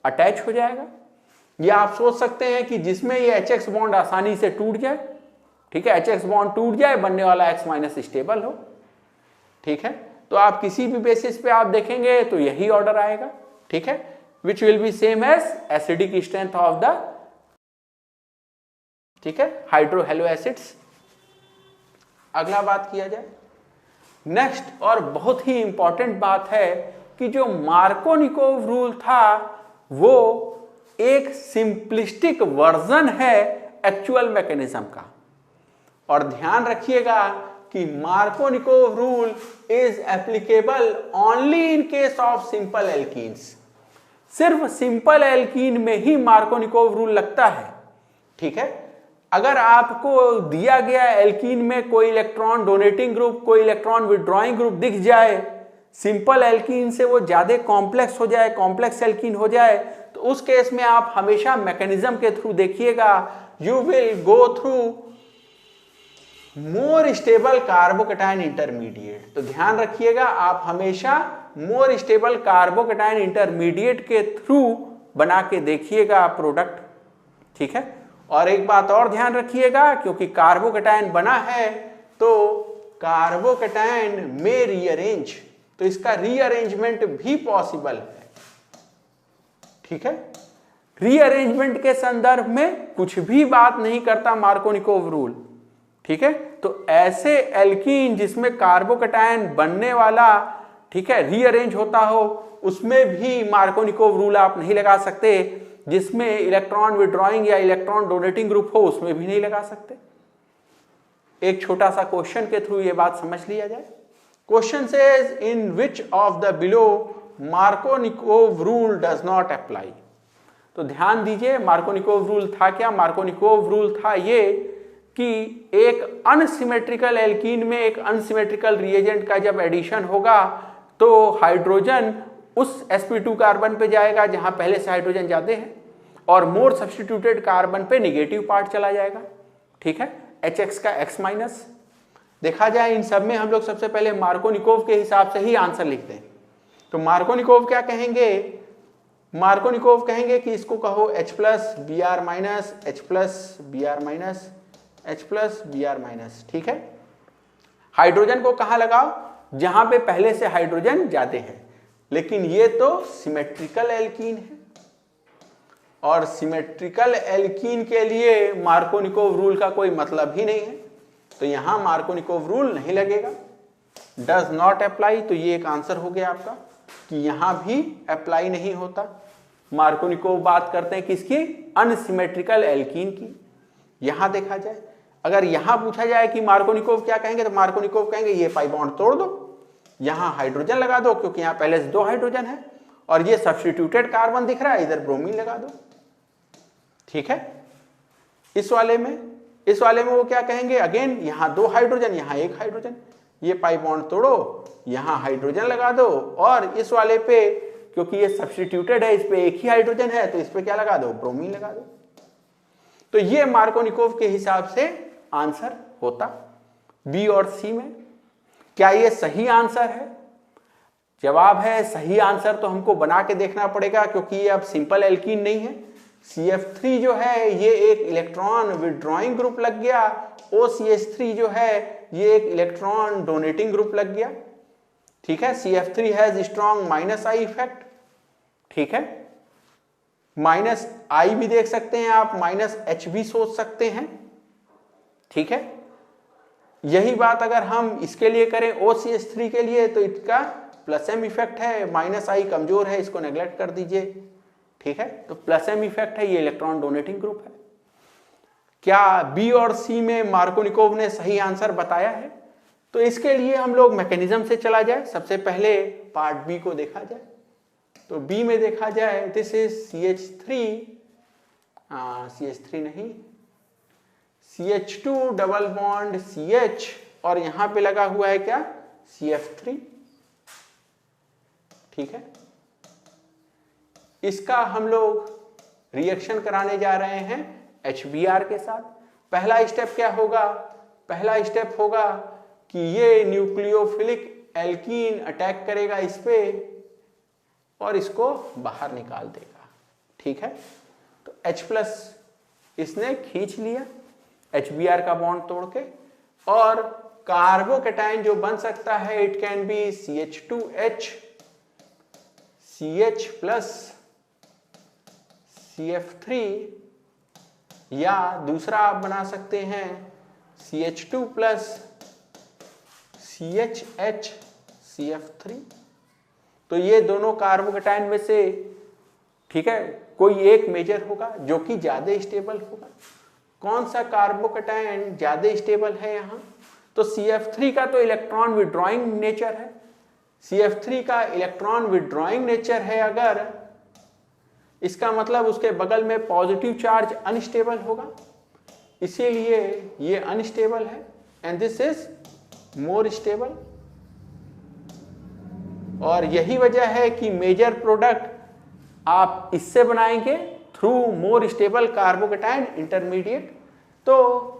अटैच हो जाएगा। या आप सोच सकते हैं कि जिसमें ये HX बॉन्ड आसानी से टूट जाए, ठीक है, HX बॉन्ड टूट जाए, बनने वाला X- स्टेबल हो, ठीक है। तो आप किसी भी बेसिस पे आप देखेंगे तो यही ऑर्डर आएगा, ठीक है, which will be same as acidic strength of the, ठीक है, हाइड्रोहेलो एसिड्स। अगला बात किया जाए, नेक्स्ट और बहुत ही इंपॉर्टेंट बात है कि जो मार्कोनिकोव रूल था वो एक सिंपलिस्टिक वर्जन है एक्चुअल मैकेनिज्म का। और ध्यान रखिएगा कि Markovnikov rule is applicable only in case of simple alkenes. सिर्फ सिंपल एल्कीन में ही मार्कोनिकोव रूल लगता है, ठीक है। अगर आपको दिया गया एल्कीन में कोई इलेक्ट्रॉन डोनेटिंग ग्रुप, कोई इलेक्ट्रॉन विड्रॉइंग ग्रुप दिख जाए, सिंपल एल्कीन से वो ज्यादा कॉम्प्लेक्स हो जाए, कॉम्प्लेक्स एल्कीन हो जाए, तो उस केस में आप हमेशा मैकेनिज्म के थ्रू देखिएगा, you will go through more stable carbocation intermediate. तो ध्यान रखिएगा, आप हमेशा मोर स्टेबल कार्बोकैटायन इंटरमीडिएट के थ्रू बना के देखिएगा प्रोडक्ट, ठीक है। और एक बात और ध्यान रखिएगा, क्योंकि कार्बोकैटायन बना है तो कार्बोकैटायन में रीअरेंज, तो इसका रीअरेंजमेंट भी पॉसिबल है, ठीक है। रीअरेंजमेंट के संदर्भ में कुछ भी बात नहीं करता मार्कोनिकोव रूल, ठीक है। तो ऐसे एल्कीन जिसमें कार्बोकैटायन बनने वाला, ठीक है, रीअरेंज होता हो, उसमें भी मार्कोनिकोव रूल आप नहीं लगा सकते। जिसमें इलेक्ट्रॉन विड्रॉइंग या इलेक्ट्रॉन डोनेटिंग ग्रुप हो उसमें भी नहीं लगा सकते। एक छोटा सा क्वेश्चन के थ्रू ये बात समझ लिया जाए। Question says in which of the below Markovnikov rule does not apply. तो ध्यान दीजिए, मार्कोनिकोव रूल था क्या? मार्कोनिकोव रूल था ये कि एक अनसिमेट्रिकल एल्कीन में एक अनसिमेट्रिकल रिएजेंट का जब एडिशन होगा तो हाइड्रोजन उस sp2 कार्बन पे जाएगा जहां पहले से हाइड्रोजन ज्यादा है, और मोर सब्स्टिट्यूटेड कार्बन पे निगेटिव पार्ट चला जाएगा, ठीक है, HX का X-। देखा जाए इन सब में हम लोग सबसे पहले मार्कोनिकोव के हिसाब से ही आंसर लिखते हैं। तो मार्कोनिकोव क्या कहेंगे? मार्कोनिकोव कहेंगे कि इसको कहो H+, Br-, H+, Br-, H+, Br-, ठीक है। हाइड्रोजन को कहां लगाओ? जहां पे पहले से हाइड्रोजन ज्यादा है, लेकिन ये तो सिमेट्रिकल एल्कीन है, और सिमेट्रिकल एल्कीन के लिए मार्कोनिकोव रूल का कोई मतलब ही नहीं है, तो यहां मार्कोनिकोव रूल नहीं लगेगा, डज नॉट अप्लाई। तो ये एक आंसर हो गया आपका कि यहां भी अप्लाई नहीं होता। मार्कोनिकोव बात करते हैं किसकी? अनसिमेट्रिकल एल्कीन की। यहां देखा जाए, अगर यहां पूछा जाए कि मार्कोनिकोव क्या कहेंगे, तो मार्कोनिकोव कहेंगे ये पाई बॉन्ड तोड़ दो, यहां हाइड्रोजन लगा दो, क्योंकि यहां पहले से 2 हाइड्रोजन है, और ये सब्स्टिट्यूटेड कार्बन दिख रहा है, इधर ब्रोमीन लगा दो। ठीक है, इस वाले में वो क्या कहेंगे, अगेन यहां 2 हाइड्रोजन, यहां 1 हाइड्रोजन, ये पाई बॉन्ड तोड़ो, यहां हाइड्रोजन लगा दो, और इस वाले पे क्योंकि ये सब्स्टिट्यूटेड है, इस पे 1 ही हाइड्रोजन है, तो इस पे क्या लगा दो, ब्रोमीन लगा दो। तो ये मार्कोनिकोव के हिसाब से आंसर होता बी और सी में। क्या ये सही आंसर है? जवाब है सही आंसर। तो हमको बना के देखना पड़ेगा, क्योंकि ये अब सिंपल एल्कीन नहीं है। CF3 जो है ये एक इलेक्ट्रॉन विड्रॉइंग ग्रुप लग गया, OCH3 जो है ये एक इलेक्ट्रॉन डोनेटिंग ग्रुप लग गया। ठीक है, CF3 has strong -I effect. ठीक है, -I भी देख सकते हैं आप, -H भी सोच सकते हैं। ठीक है, यही बात अगर हम इसके लिए करें OCH3 के लिए, तो इसका +M इफेक्ट है, -I कमजोर है, इसको नेग्लेक्ट कर दीजिए। ठीक है, तो +M इफेक्ट है, ये इलेक्ट्रॉन डोनेटिंग ग्रुप है। क्या बी और सी में मार्कोनिकोव ने सही आंसर बताया है? तो इसके लिए हम लोग मैकेनिज्म से चला जाए। सबसे पहले पार्ट बी को देखा जाए। तो बी में देखा जाए, दिस इज CH3 नहीं, CH2 डबल बॉन्ड CH, और यहां पे लगा हुआ है क्या, CF3। ठीक है, इसका हम लोग रिएक्शन कराने जा रहे हैं HBr के साथ। पहला स्टेप क्या होगा, पहला स्टेप होगा कि ये न्यूक्लियोफिलिक एल्कीन अटैक करेगा इस पे और इसको बाहर निकाल देगा। ठीक है, तो H+ इसने खींच लिया HBr का बॉन्ड तोड़ के, और कार्बोकैटायन जो बन सकता है, it can be CH2H, CH plus CF3, या दूसरा आप बना सकते हैं CH2 प्लस CHH CF3। तो ये दोनों कार्बोकैटायन में से, ठीक है, कोई एक मेजर होगा जो कि ज्यादा स्टेबल होगा। कौन सा कार्बोकैटायन ज्यादा स्टेबल है यहां? तो CF3 का तो इलेक्ट्रॉन विड्रॉइंग नेचर है। CF3 का इलेक्ट्रॉन विड्रॉइंग नेचर है, अगर इसका मतलब उसके बगल में पॉजिटिव चार्ज अनस्टेबल होगा, इसीलिए ये अनस्टेबल है, and this is more stable. और यही वजह है कि मेजर प्रोडक्ट आप इससे बनाएंगे थ्रू मोर स्टेबल कार्बोकैटायन इंटरमीडिएट। तो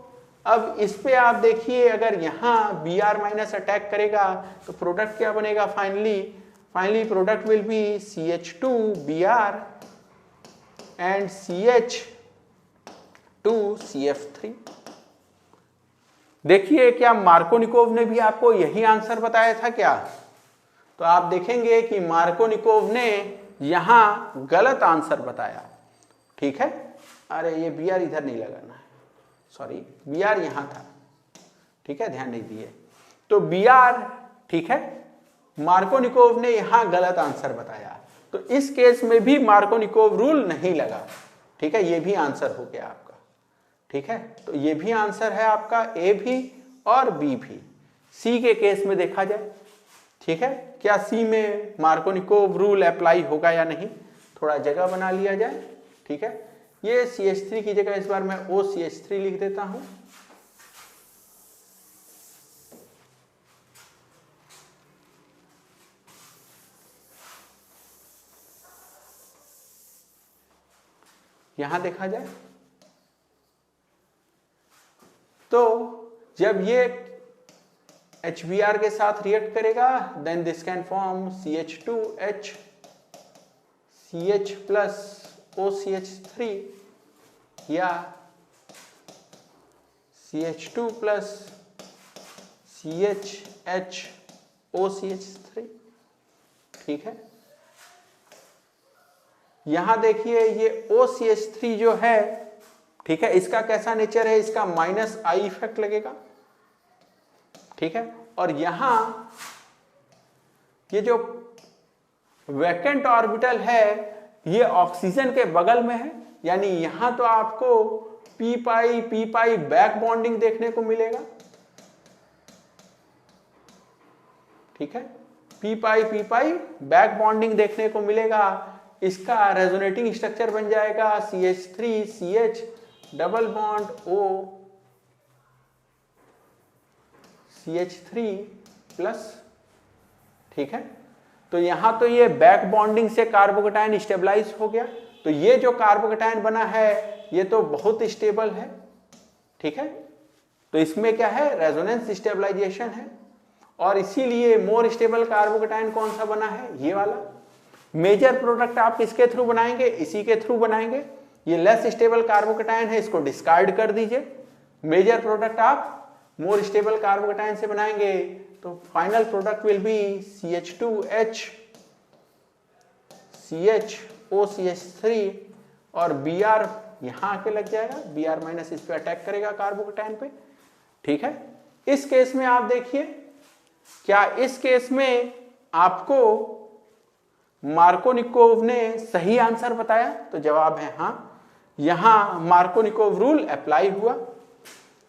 अब इस पे आप देखिए, अगर यहां Br- अटैक करेगा तो प्रोडक्ट क्या बनेगा, finally product will B CH2Br and CH2CF3। देखिए, क्या मार्कोनिकोव ने भी आपको यही आंसर बताया था क्या? तो आप देखेंगे कि मार्कोनिकोव ने यहां गलत आंसर बताया। ठीक है, अरे ये Br इधर नहीं लगाना है, सॉरी, Br यहां था। ठीक है, ध्यान नहीं दिए। तो Br, ठीक है, मार्कोनिकोव ने यहां गलत आंसर बताया। तो इस केस में भी मार्कोनिकोव रूल नहीं लगा। ठीक है, ये भी आंसर हो गया आपका। ठीक है, तो ये भी आंसर है आपका, ए भी और बी भी। सी के केस में देखा जाए, ठीक है, क्या सी में मार्कोनिकोव रूल अप्लाई होगा या नहीं, थोड़ा जगह बना लिया जाए। ठीक है, ये CH3 की जगह इस बार मैं OCH3 लिख देता हूं। यहां देखा जाए तो जब ये HBr के साथ रिएक्ट करेगा, then this can form CH2H CH plus OCH3 या CH2 प्लस CHH OCH3। ठीक है, यहां देखिए ये OCH3 जो है, ठीक है, इसका कैसा नेचर है, इसका -I इफेक्ट लगेगा। ठीक है, और यहां ये जो वैकेंट ऑर्बिटल है ये ऑक्सीजन के बगल में है, यानी यहां तो आपको p बैक बॉन्डिंग देखने को मिलेगा। ठीक है, पी पाई बैक बॉन्डिंग देखने को मिलेगा। इसका रेजोनेटिंग स्ट्रक्चर बन जाएगा CH3 CH double bond O CH3 plus. ठीक है, तो यहां तो ये बैक बॉन्डिंग से कार्बोकेटायन स्टेबलाइज हो गया। तो ये जो कार्बोकेटायन बना है ये तो बहुत स्टेबल है। ठीक है, तो इसमें क्या है, रेजोनेंस स्टेबलाइजेशन है, और इसीलिए मोर स्टेबल कार्बोकेटायन कौन सा बना है, ये वाला। मेजर प्रोडक्ट आप किसके थ्रू बनाएंगे, इसी के थ्रू बनाएंगे। ये लेस स्टेबल कार्बोकेटायन है, इसको डिस्कार्ड कर दीजिए। मेजर प्रोडक्ट आप मोर स्टेबल कार्बोकेटायन से बनाएंगे, तो final product will B CH2H CHO3 और Br यहां आके लग जाएगा, Br माइनस इस पे अटैक करेगा कार्बोकेटायन पे। ठीक है, इस केस में आप देखिए, क्या इस केस में आपको मार्कोनिकोव ने सही आंसर बताया, तो जवाब है हाँ, यहां मार्कोनिकोव रूल अप्लाई हुआ।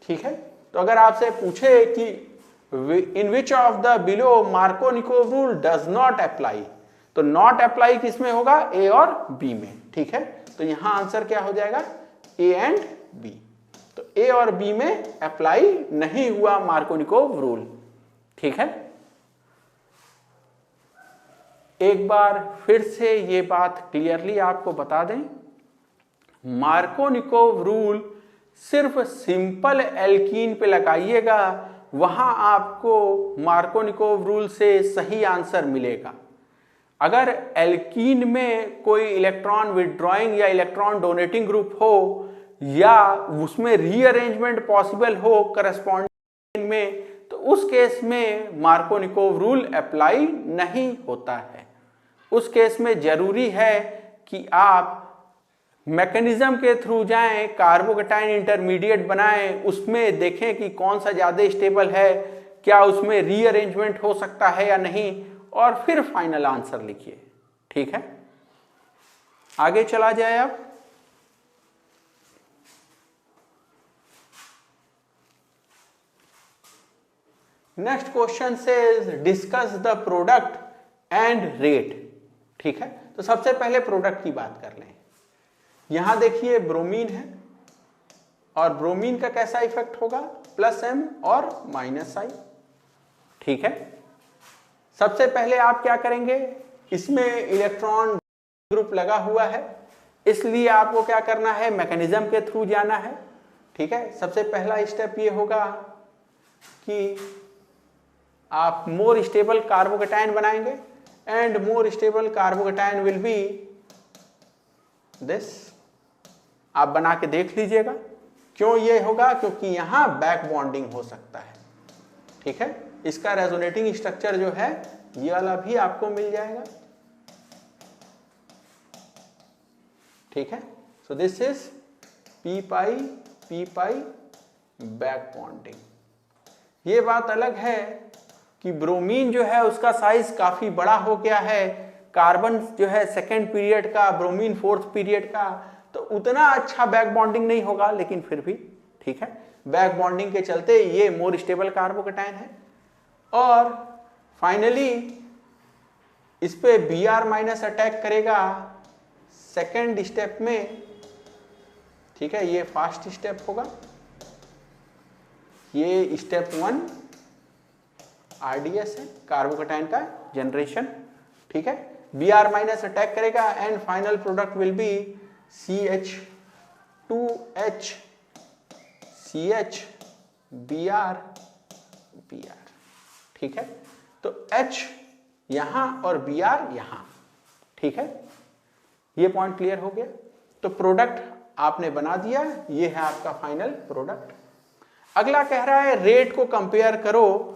ठीक है, तो अगर आपसे पूछे कि in which of the below Markovnikov rule does not apply, तो नॉट अप्लाई किसमें होगा, ए और बी में। ठीक है, तो यहां आंसर क्या हो जाएगा, ए एंड बी। तो ए और बी में अप्लाई नहीं हुआ मार्कोनिकोव रूल। ठीक है, एक बार फिर से ये बात क्लियरली आपको बता दें, मार्कोनिकोव रूल सिर्फ सिंपल एल्कीन पे लगाइएगा, वहां आपको मार्कोनिकोव रूल से सही आंसर मिलेगा। अगर एल्कीन में कोई इलेक्ट्रॉन विड्रॉइंग या इलेक्ट्रॉन डोनेटिंग ग्रुप हो, या उसमें रीअरेंजमेंट पॉसिबल हो करस्पॉन्डिंग में, तो उस केस में मार्कोनिकोव रूल अप्लाई नहीं होता है। उस केस में जरूरी है कि आप मैकेनिज्म के थ्रू जाएं, कार्बोकेटायन इंटरमीडिएट बनाएं, उसमें देखें कि कौन सा ज्यादा स्टेबल है, क्या उसमें रीअरेंजमेंट हो सकता है या नहीं, और फिर फाइनल आंसर लिखिए। ठीक है, आगे चला जाए। अब नेक्स्ट क्वेश्चन से discuss the product and rate. ठीक है, तो सबसे पहले प्रोडक्ट की बात कर लें। यहां देखिए ब्रोमीन है, और ब्रोमीन का कैसा इफेक्ट होगा, +M और -I। ठीक है, सबसे पहले आप क्या करेंगे, इसमें इलेक्ट्रॉन ग्रुप लगा हुआ है, इसलिए आपको क्या करना है, मैकेनिज्म के थ्रू जाना है। ठीक है, सबसे पहला स्टेप ये होगा कि आप मोर स्टेबल कार्बोकेटायन बनाएंगे, and more stable carbocation will be this. आप बना के देख लीजिएगा। क्यों ये होगा, क्योंकि यहां बैक बॉन्डिंग हो सकता है। ठीक है, इसका रेजोनेटिंग स्ट्रक्चर जो है ये वाला भी आपको मिल जाएगा। ठीक है, so this is P pi back bonding. ये बात अलग है कि ब्रोमीन जो है उसका साइज काफी बड़ा हो गया है, कार्बन जो है सेकेंड पीरियड का, ब्रोमीन फोर्थ पीरियड का, तो उतना अच्छा बैक बॉन्डिंग नहीं होगा, लेकिन फिर भी ठीक है, बैक बॉन्डिंग के चलते ये मोर स्टेबल कार्बोकेटायन है। और फाइनली इस पे Br माइनस अटैक करेगा सेकेंड स्टेप में। ठीक है, ये फास्ट स्टेप होगा, ये स्टेप 1 RDS है, कार्बोकेटायन का जनरेशन। ठीक है, Br माइनस अटैक करेगा, and final product will B CH2H CH Br। ठीक है, तो H यहां और Br यहां। ठीक है, ये पॉइंट क्लियर हो गया। तो प्रोडक्ट आपने बना दिया, ये है आपका फाइनल प्रोडक्ट। अगला कह रहा है रेट को कंपेयर करो।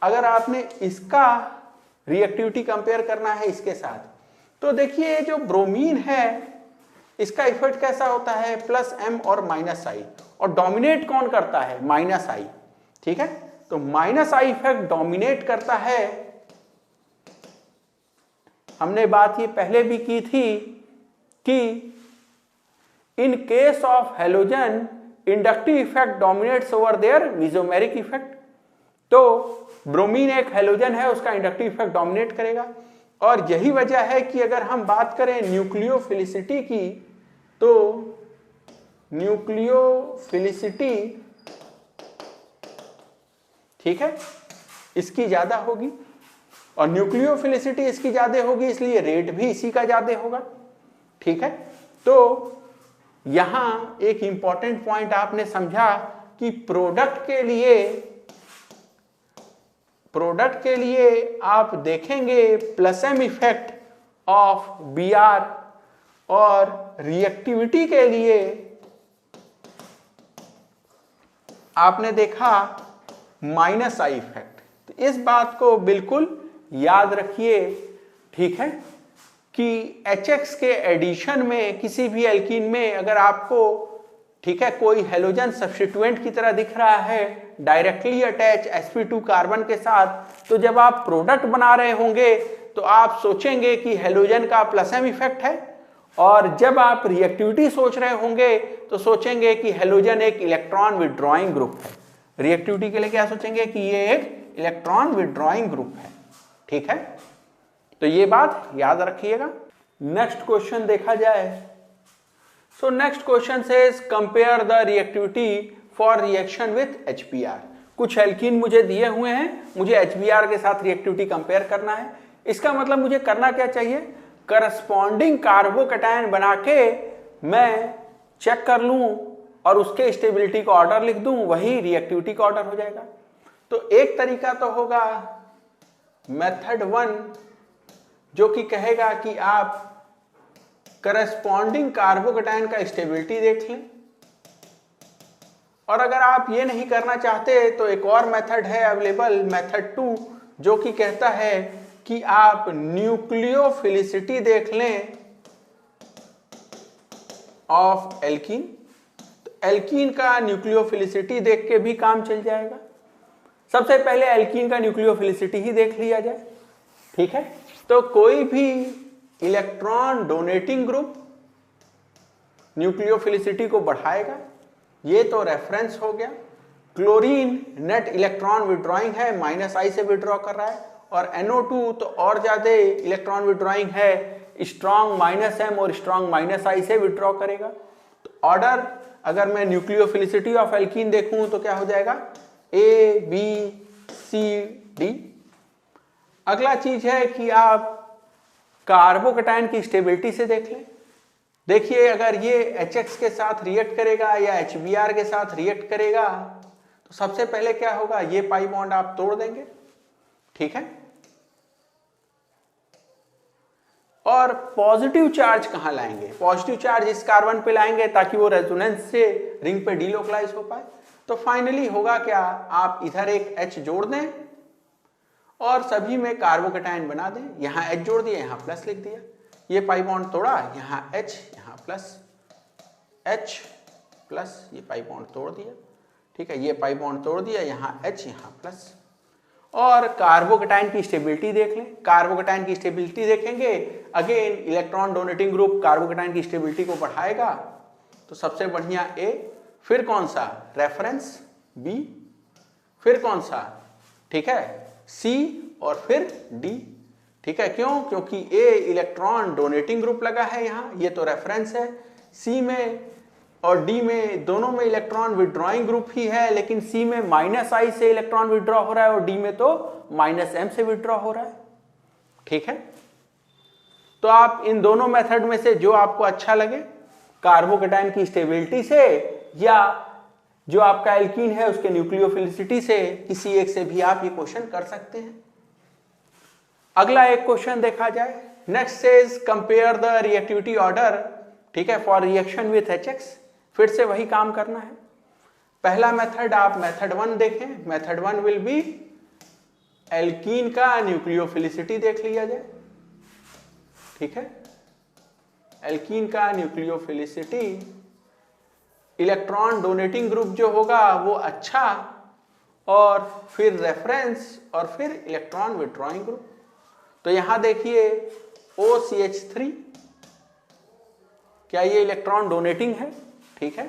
अगर आपने इसका रिएक्टिविटी कंपेयर करना है इसके साथ, तो देखिए जो ब्रोमीन है इसका इफेक्ट कैसा होता है, +M और -I, और डोमिनेट कौन करता है, -I। ठीक है, तो -I इफेक्ट डोमिनेट करता है। हमने बात ये पहले भी की थी कि in case of halogen inductive effect dominates over their mesomeric effect. तो ब्रोमीन एक हैलोजन है, उसका इंडक्टिव इफेक्ट डोमिनेट करेगा। और यही वजह है कि अगर हम बात करें न्यूक्लियोफिलिसिटी की, तो न्यूक्लियोफिलिसिटी, ठीक है, इसकी ज्यादा होगी, और न्यूक्लियोफिलिसिटी इसकी ज्यादा होगी, इसलिए रेट भी इसी का ज्यादा होगा। ठीक है, तो यहां एक इंपॉर्टेंट पॉइंट आपने समझा कि प्रोडक्ट के लिए आप देखेंगे plus M effect of B R, और रिएक्टिविटी के लिए आपने देखा माइनस आई इफेक्ट। तो इस बात को बिल्कुल याद रखिए, ठीक है, कि HX के एडिशन में किसी भी एल्कीन में अगर आपको, ठीक है, कोई हेलोजन सब्स्टिट्यूएंट की तरह दिख रहा है डायरेक्टली अटैच sp2 कार्बन के साथ, तो जब आप प्रोडक्ट बना रहे होंगे तो आप सोचेंगे कि हेलोजन का प्लस एम इफेक्ट है, और जब आप रिएक्टिविटी सोच रहे होंगे तो सोचेंगे कि हेलोजन एक इलेक्ट्रॉन विड्रॉइंग ग्रुप है। रिएक्टिविटी के लिए क्या सोचेंगे कि ये एक इलेक्ट्रॉन विड्रॉइंग ग्रुप है। ठीक है, तो ये बात याद रखिएगा। नेक्स्ट क्वेश्चन देखा जाए। So next question says compare the reactivity for reaction with HBr। कुछ एल्कीन मुझे दिए हुए हैं, मुझे HBr के साथ रिएक्टिविटी कंपेयर करना है। इसका मतलब मुझे करना क्या चाहिए, करस्पॉन्डिंग कार्बोकैटायन बना के मैं चेक कर लूं और उसके स्टेबिलिटी का ऑर्डर लिख दूं, वही रिएक्टिविटी का ऑर्डर हो जाएगा। तो एक तरीका तो होगा मेथड 1, जो कि कहेगा कि आप करस्पॉन्डिंग कार्बोकैटायन का स्टेबिलिटी देख लें, और अगर आप ये नहीं करना चाहते तो एक और मेथड है अवेलेबल, मेथड 2, जो कि कहता है कि आप न्यूक्लियोफिलिसिटी देख लें ऑफ एल्कीन। तो एल्कीन का न्यूक्लियोफिलिसिटी देख के भी काम चल जाएगा। सबसे पहले एल्कीन का न्यूक्लियोफिलिसिटी ही देख लिया जाए। ठीक है, तो कोई भी इलेक्ट्रॉन डोनेटिंग ग्रुप न्यूक्लियोफिलिसिटी को बढ़ाएगा, ये तो रेफरेंस हो गया। क्लोरीन नेट इलेक्ट्रॉन विड्रॉइंग है, -I से विड्रॉ कर रहा है, और NO2 तो और ज्यादा इलेक्ट्रॉन विड्रॉइंग है, स्ट्रॉन्ग -M और स्ट्रॉन्ग -I से विड्रॉ करेगा। तो ऑर्डर अगर मैं न्यूक्लियोफिलिसिटी ऑफ एल्कीन देखूं तो क्या हो जाएगा, A B C D। अगला चीज है कि आप कार्बोकैटायन की स्टेबिलिटी से देख लें। देखिए अगर ये HX के साथ रिएक्ट करेगा या HBr के साथ रिएक्ट करेगा, तो सबसे पहले क्या होगा, ये पाई बॉन्ड आप तोड़ देंगे। ठीक है, और पॉजिटिव चार्ज कहां लाएंगे, पॉजिटिव चार्ज इस कार्बन पे लाएंगे ताकि वो रेजोनेंस से रिंग पे डीलोकलाइज हो पाए। तो फाइनली होगा क्या, आप इधर एक H जोड़ दें और सभी में कार्बोकैटायन बना दें। यहां H जोड़ दिया, यहां प्लस लिख दिया, ये पाई बॉन्ड तोड़ा, यहां H यहां प्लस, H प्लस, ये पाई बॉन्ड तोड़ दिया। ठीक है, ये पाई बॉन्ड तोड़ दिया, यहां H यहां प्लस। और कार्बोकैटायन की स्टेबिलिटी देख लें। कार्बोकैटायन की स्टेबिलिटी देखेंगे, again electron donating group carbocation की स्टेबिलिटी को बढ़ाएगा, तो सबसे बढ़िया A, फिर कौन सा, रेफरेंस B, फिर कौन सा, ठीक है, C, और फिर D। ठीक है, क्यों, क्योंकि A इलेक्ट्रॉन डोनेटिंग ग्रुप लगा है यहाँ, ये तो रेफरेंस है। C में और D में दोनों में इलेक्ट्रॉन विड्रॉइंग ग्रुप ही है, लेकिन C में -I से इलेक्ट्रॉन विड्रॉ हो रहा है और D में तो -M से विड्रॉ हो रहा है। ठीक है, तो आप इन दोनों मेथड में से जो आपको अच्छा लगे, कार्बोकैटायन की स्टेबिलिटी से या जो आपका एल्कीन है उसके न्यूक्लियोफिलिसिटी से, किसी एक से भी आप ये क्वेश्चन कर सकते हैं। अगला एक क्वेश्चन देखा जाए। Next says compare the reactivity order, ठीक है, फॉर रिएक्शन विथ HX। फिर से वही काम करना है। पहला मेथड आप मेथड 1 देखें। मेथड 1 विल बी एल्कीन का न्यूक्लियोफिलिसिटी देख लिया जाए। ठीक है, एल्कीन का न्यूक्लियोफिलिसिटी, इलेक्ट्रॉन डोनेटिंग ग्रुप जो होगा वो अच्छा, और फिर रेफरेंस, और फिर इलेक्ट्रॉन विड्रॉइंग ग्रुप। तो यहां देखिए OCH3, क्या ये इलेक्ट्रॉन डोनेटिंग है? ठीक है,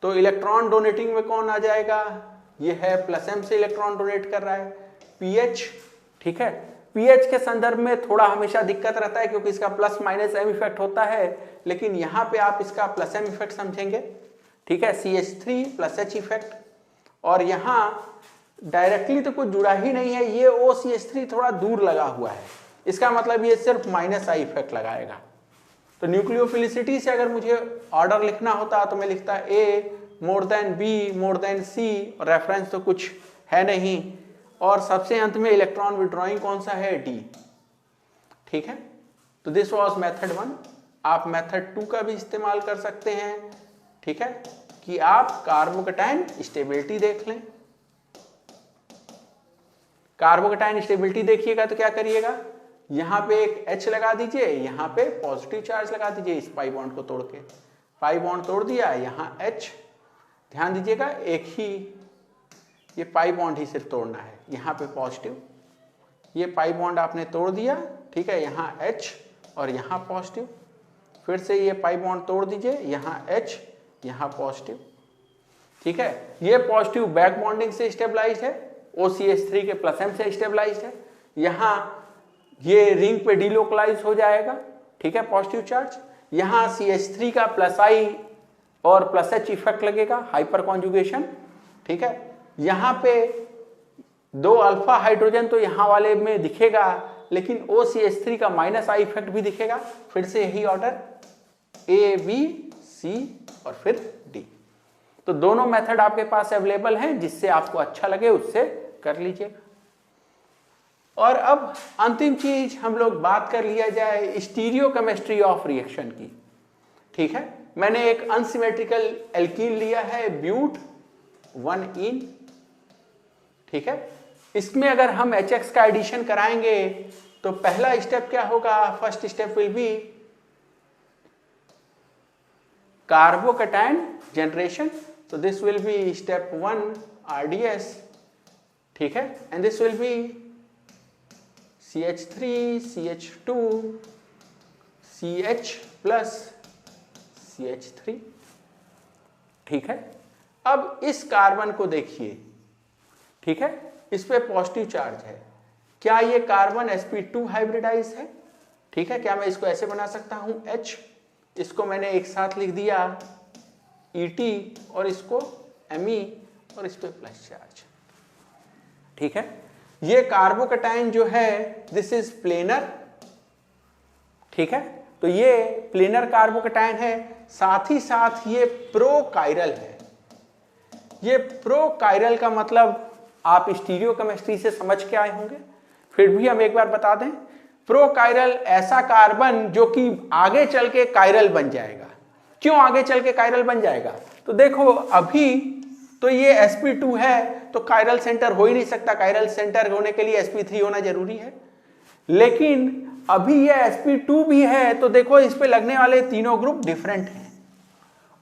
तो इलेक्ट्रॉन डोनेटिंग में कौन आ जाएगा, ये है +m से इलेक्ट्रॉन डोनेट कर रहा है। pH, ठीक है, pH के संदर्भ में थोड़ा हमेशा दिक्कत रहता है क्योंकि इसका +-m इफेक्ट होता है, लेकिन यहाँ पे आप इसका +m इफेक्ट समझेंगे, ठीक है, CH3 + H इफेक्ट। और यहाँ डायरेक्टली तो कुछ जुड़ा ही नहीं है, ये OCH3 थोड़ा दूर लगा हुआ है, इसका मतलब ये सिर्फ -I इफेक्ट लगाएगा। तो न्यूक्लियोफिलिसिटी से अगर मुझे ऑर्डर लिखना होता तो मैं लिखता A > B > C, रेफरेंस तो कुछ है नहीं, और सबसे अंत में इलेक्ट्रॉन विड्रॉइंग कौन सा है, D, ठीक है। तो दिस वाज मेथड 1। आप मेथड 2 का भी इस्तेमाल कर सकते हैं, ठीक है, कि आप कार्बोकैटायन स्टेबिलिटी देख लें। कार्बोकैटायन स्टेबिलिटी देखिएगा तो क्या करिएगा, यहाँ पे एक H लगा दीजिए, यहाँ पे पॉजिटिव चार्ज लगा दीजिए इस पाई बॉन्ड को तोड़ के, पाई बॉन्ड तोड़ दिया, यहाँ H, ध्यान दीजिएगा एक ही ये पाई बॉन्ड ही सिर्फ तोड़ना है, यहाँ पे पॉजिटिव, ये पाई बॉन्ड आपने तोड़ दिया, ठीक है, यहाँ H और यहाँ पॉजिटिव, फिर से ये पाई बॉन्ड तोड़ दीजिए, यहाँ H, यहाँ पॉजिटिव, ठीक है। ये पॉजिटिव बैक बॉन्डिंग से स्टेबलाइज्ड है, OCH3 के +m से स्टेबलाइज्ड है, यहाँ ये रिंग पे डिलोकलाइज हो जाएगा, ठीक है, पॉजिटिव चार्ज, यहाँ CH3 का +I और +H इफेक्ट लगेगा, हाइपर कॉन्जुगेशन, ठीक है। यहाँ पे 2 अल्फा हाइड्रोजन तो यहाँ वाले में दिखेगा, लेकिन OCH3 का -I इफेक्ट भी दिखेगा, फिर से यही ऑर्डर A B C और फिर D। तो दोनों मेथड आपके पास अवेलेबल हैं, जिससे आपको अच्छा लगे उससे कर लीजिएगा। और अब अंतिम चीज हम लोग बात कर लिया जाए स्टीरियोकेमिस्ट्री ऑफ रिएक्शन की, ठीक है। मैंने एक अनसिमेट्रिकल एल्कीन लिया है, ब्यूट 1ene, ठीक है। इसमें अगर हम HX का एडिशन कराएंगे तो पहला स्टेप क्या होगा, first step will be carbocation generation, तो this will be step 1 RDS, ठीक है, and this will be CH3 CH2 CH + CH3, ठीक है। अब इस कार्बन को देखिए, ठीक है, इस पे पॉजिटिव चार्ज है, क्या ये कार्बन sp2 हाइब्रिडाइज है, ठीक है। क्या मैं इसको ऐसे बना सकता हूं H, इसको मैंने एक साथ लिख दिया ET और इसको Me और इस पे प्लस चार्ज, ठीक है। ये कार्बोकैटायन जो है दिस इज प्लेनर, ठीक है, तो ये प्लेनर कार्बोकैटायन है, साथ ही साथ ये प्रोकायरल है। ये प्रोकायरल का मतलब आप स्टीरियोकेमिस्ट्री से समझ के आए होंगे, फिर भी हम एक बार बता दें, प्रोकायरल ऐसा कार्बन जो कि आगे चल के कायरल बन जाएगा। क्यों आगे चल के कायरल बन जाएगा, तो देखो अभी तो ये sp2 है तो कायरल सेंटर हो ही नहीं सकता, कायरल सेंटर होने के लिए sp3 होना जरूरी है, लेकिन अभी ये sp2 भी है तो देखो इस पे लगने वाले तीनों ग्रुप डिफरेंट हैं,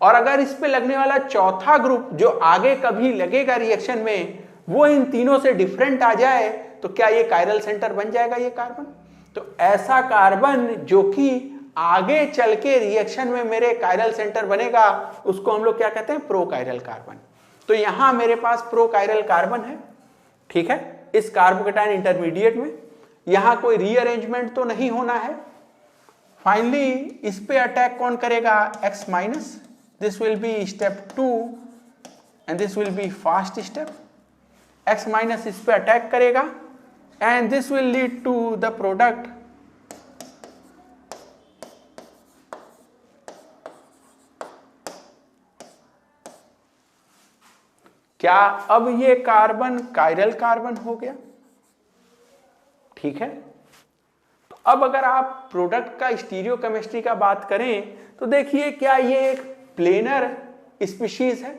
और अगर इस पे लगने वाला चौथा ग्रुप जो आगे कभी लगेगा रिएक्शन में वो इन तीनों से डिफरेंट आ जाए तो क्या ये कायरल सेंटर बन जाएगा ये कार्बन। तो ऐसा कार्बन जो कि आगे चल के रिएक्शन में मेरे कायरल सेंटर बनेगा उसको हम लोग क्या कहते हैं, प्रोकायरल कार्बन। तो यहां मेरे पास प्रोकायरल कार्बन है, ठीक है, इस कार्बोकैटायन इंटरमीडिएट में, यहां कोई रीअरेंजमेंट तो नहीं होना है। फाइनली इस पे अटैक कौन करेगा, X-, this will be step 2 and this will be fast step. X- इस पे अटैक करेगा and this will lead to the product क्या अब ये कार्बन कायरल कार्बन हो गया, ठीक है। तो अब अगर आप प्रोडक्ट का स्टीरियोकेमिस्ट्री का बात करें तो देखिए क्या ये एक प्लेनर स्पीशीज है।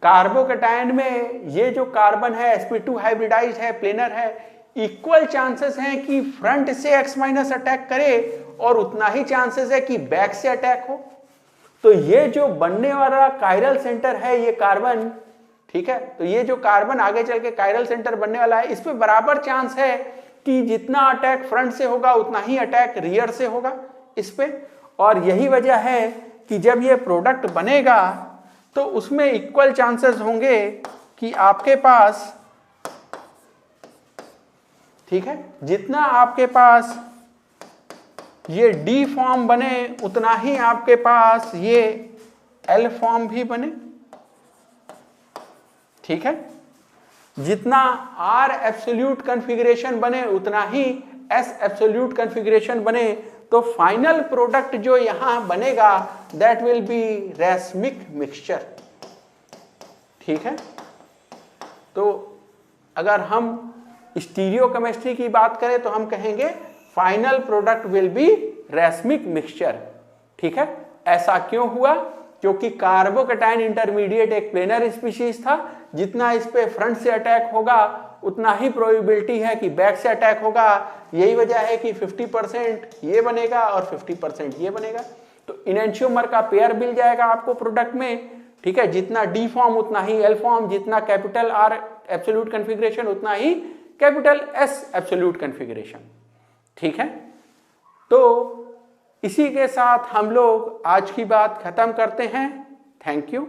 कार्बोकैटायन में ये जो कार्बन है sp2 हाइब्रिडाइज्ड है, प्लेनर है, इक्वल चांसेस हैं कि फ्रंट से X- अटैक करे और उतना ही चांसेस है कि बैक से अटैक हो। तो ये जो बनने वाला कायरल सेंटर है ये कार्बन, ठीक है, तो ये जो कार्बन आगे चल के कायरल सेंटर बनने वाला है इस पे बराबर चांस है कि जितना अटैक फ्रंट से होगा उतना ही अटैक रियर से होगा इस पे। और यही वजह है कि जब ये प्रोडक्ट बनेगा तो उसमें इक्वल चांसेस होंगे कि आपके पास, ठीक है, जितना आपके पास ये डी फॉर्म बने उतना ही आपके पास ये एल फॉर्म भी बने, ठीक है। जितना आर एब्सोल्यूट कॉन्फ़िगरेशन बने उतना ही एस एब्सोल्यूट कॉन्फ़िगरेशन बने, तो फाइनल प्रोडक्ट जो यहां बनेगा that will be racemic mixture, ठीक है। तो अगर हम स्टीरियो केमिस्ट्री की बात करें तो हम कहेंगे final product will be racemic mixture, ठीक है। ऐसा क्यों हुआ? क्योंकि कार्बोकैटायन इंटरमीडिएट एक प्लेनर स्पीशीज था, जितना इस पे फ्रंट से अटैक होगा उतना ही प्रोबेबिलिटी है कि बैक से अटैक होगा। यही वजह है कि 50% ये बनेगा और 50% ये बनेगा। तो इनेंशियोमर का पेयर मिल जाएगा आपको प्रोडक्ट में, ठीक है। जितना डी फॉर्म उतना ही एल फॉर्म, जितना कैपिटल आर एब्सोल्यूट कॉन्फ़िगरेशन उतना ही कैपिटल एस एब्सोल्यूट कॉन्फ़िगरेशन, ठीक है। तो इसी के साथ हम लोग आज की बात खत्म करते हैं। Thank you.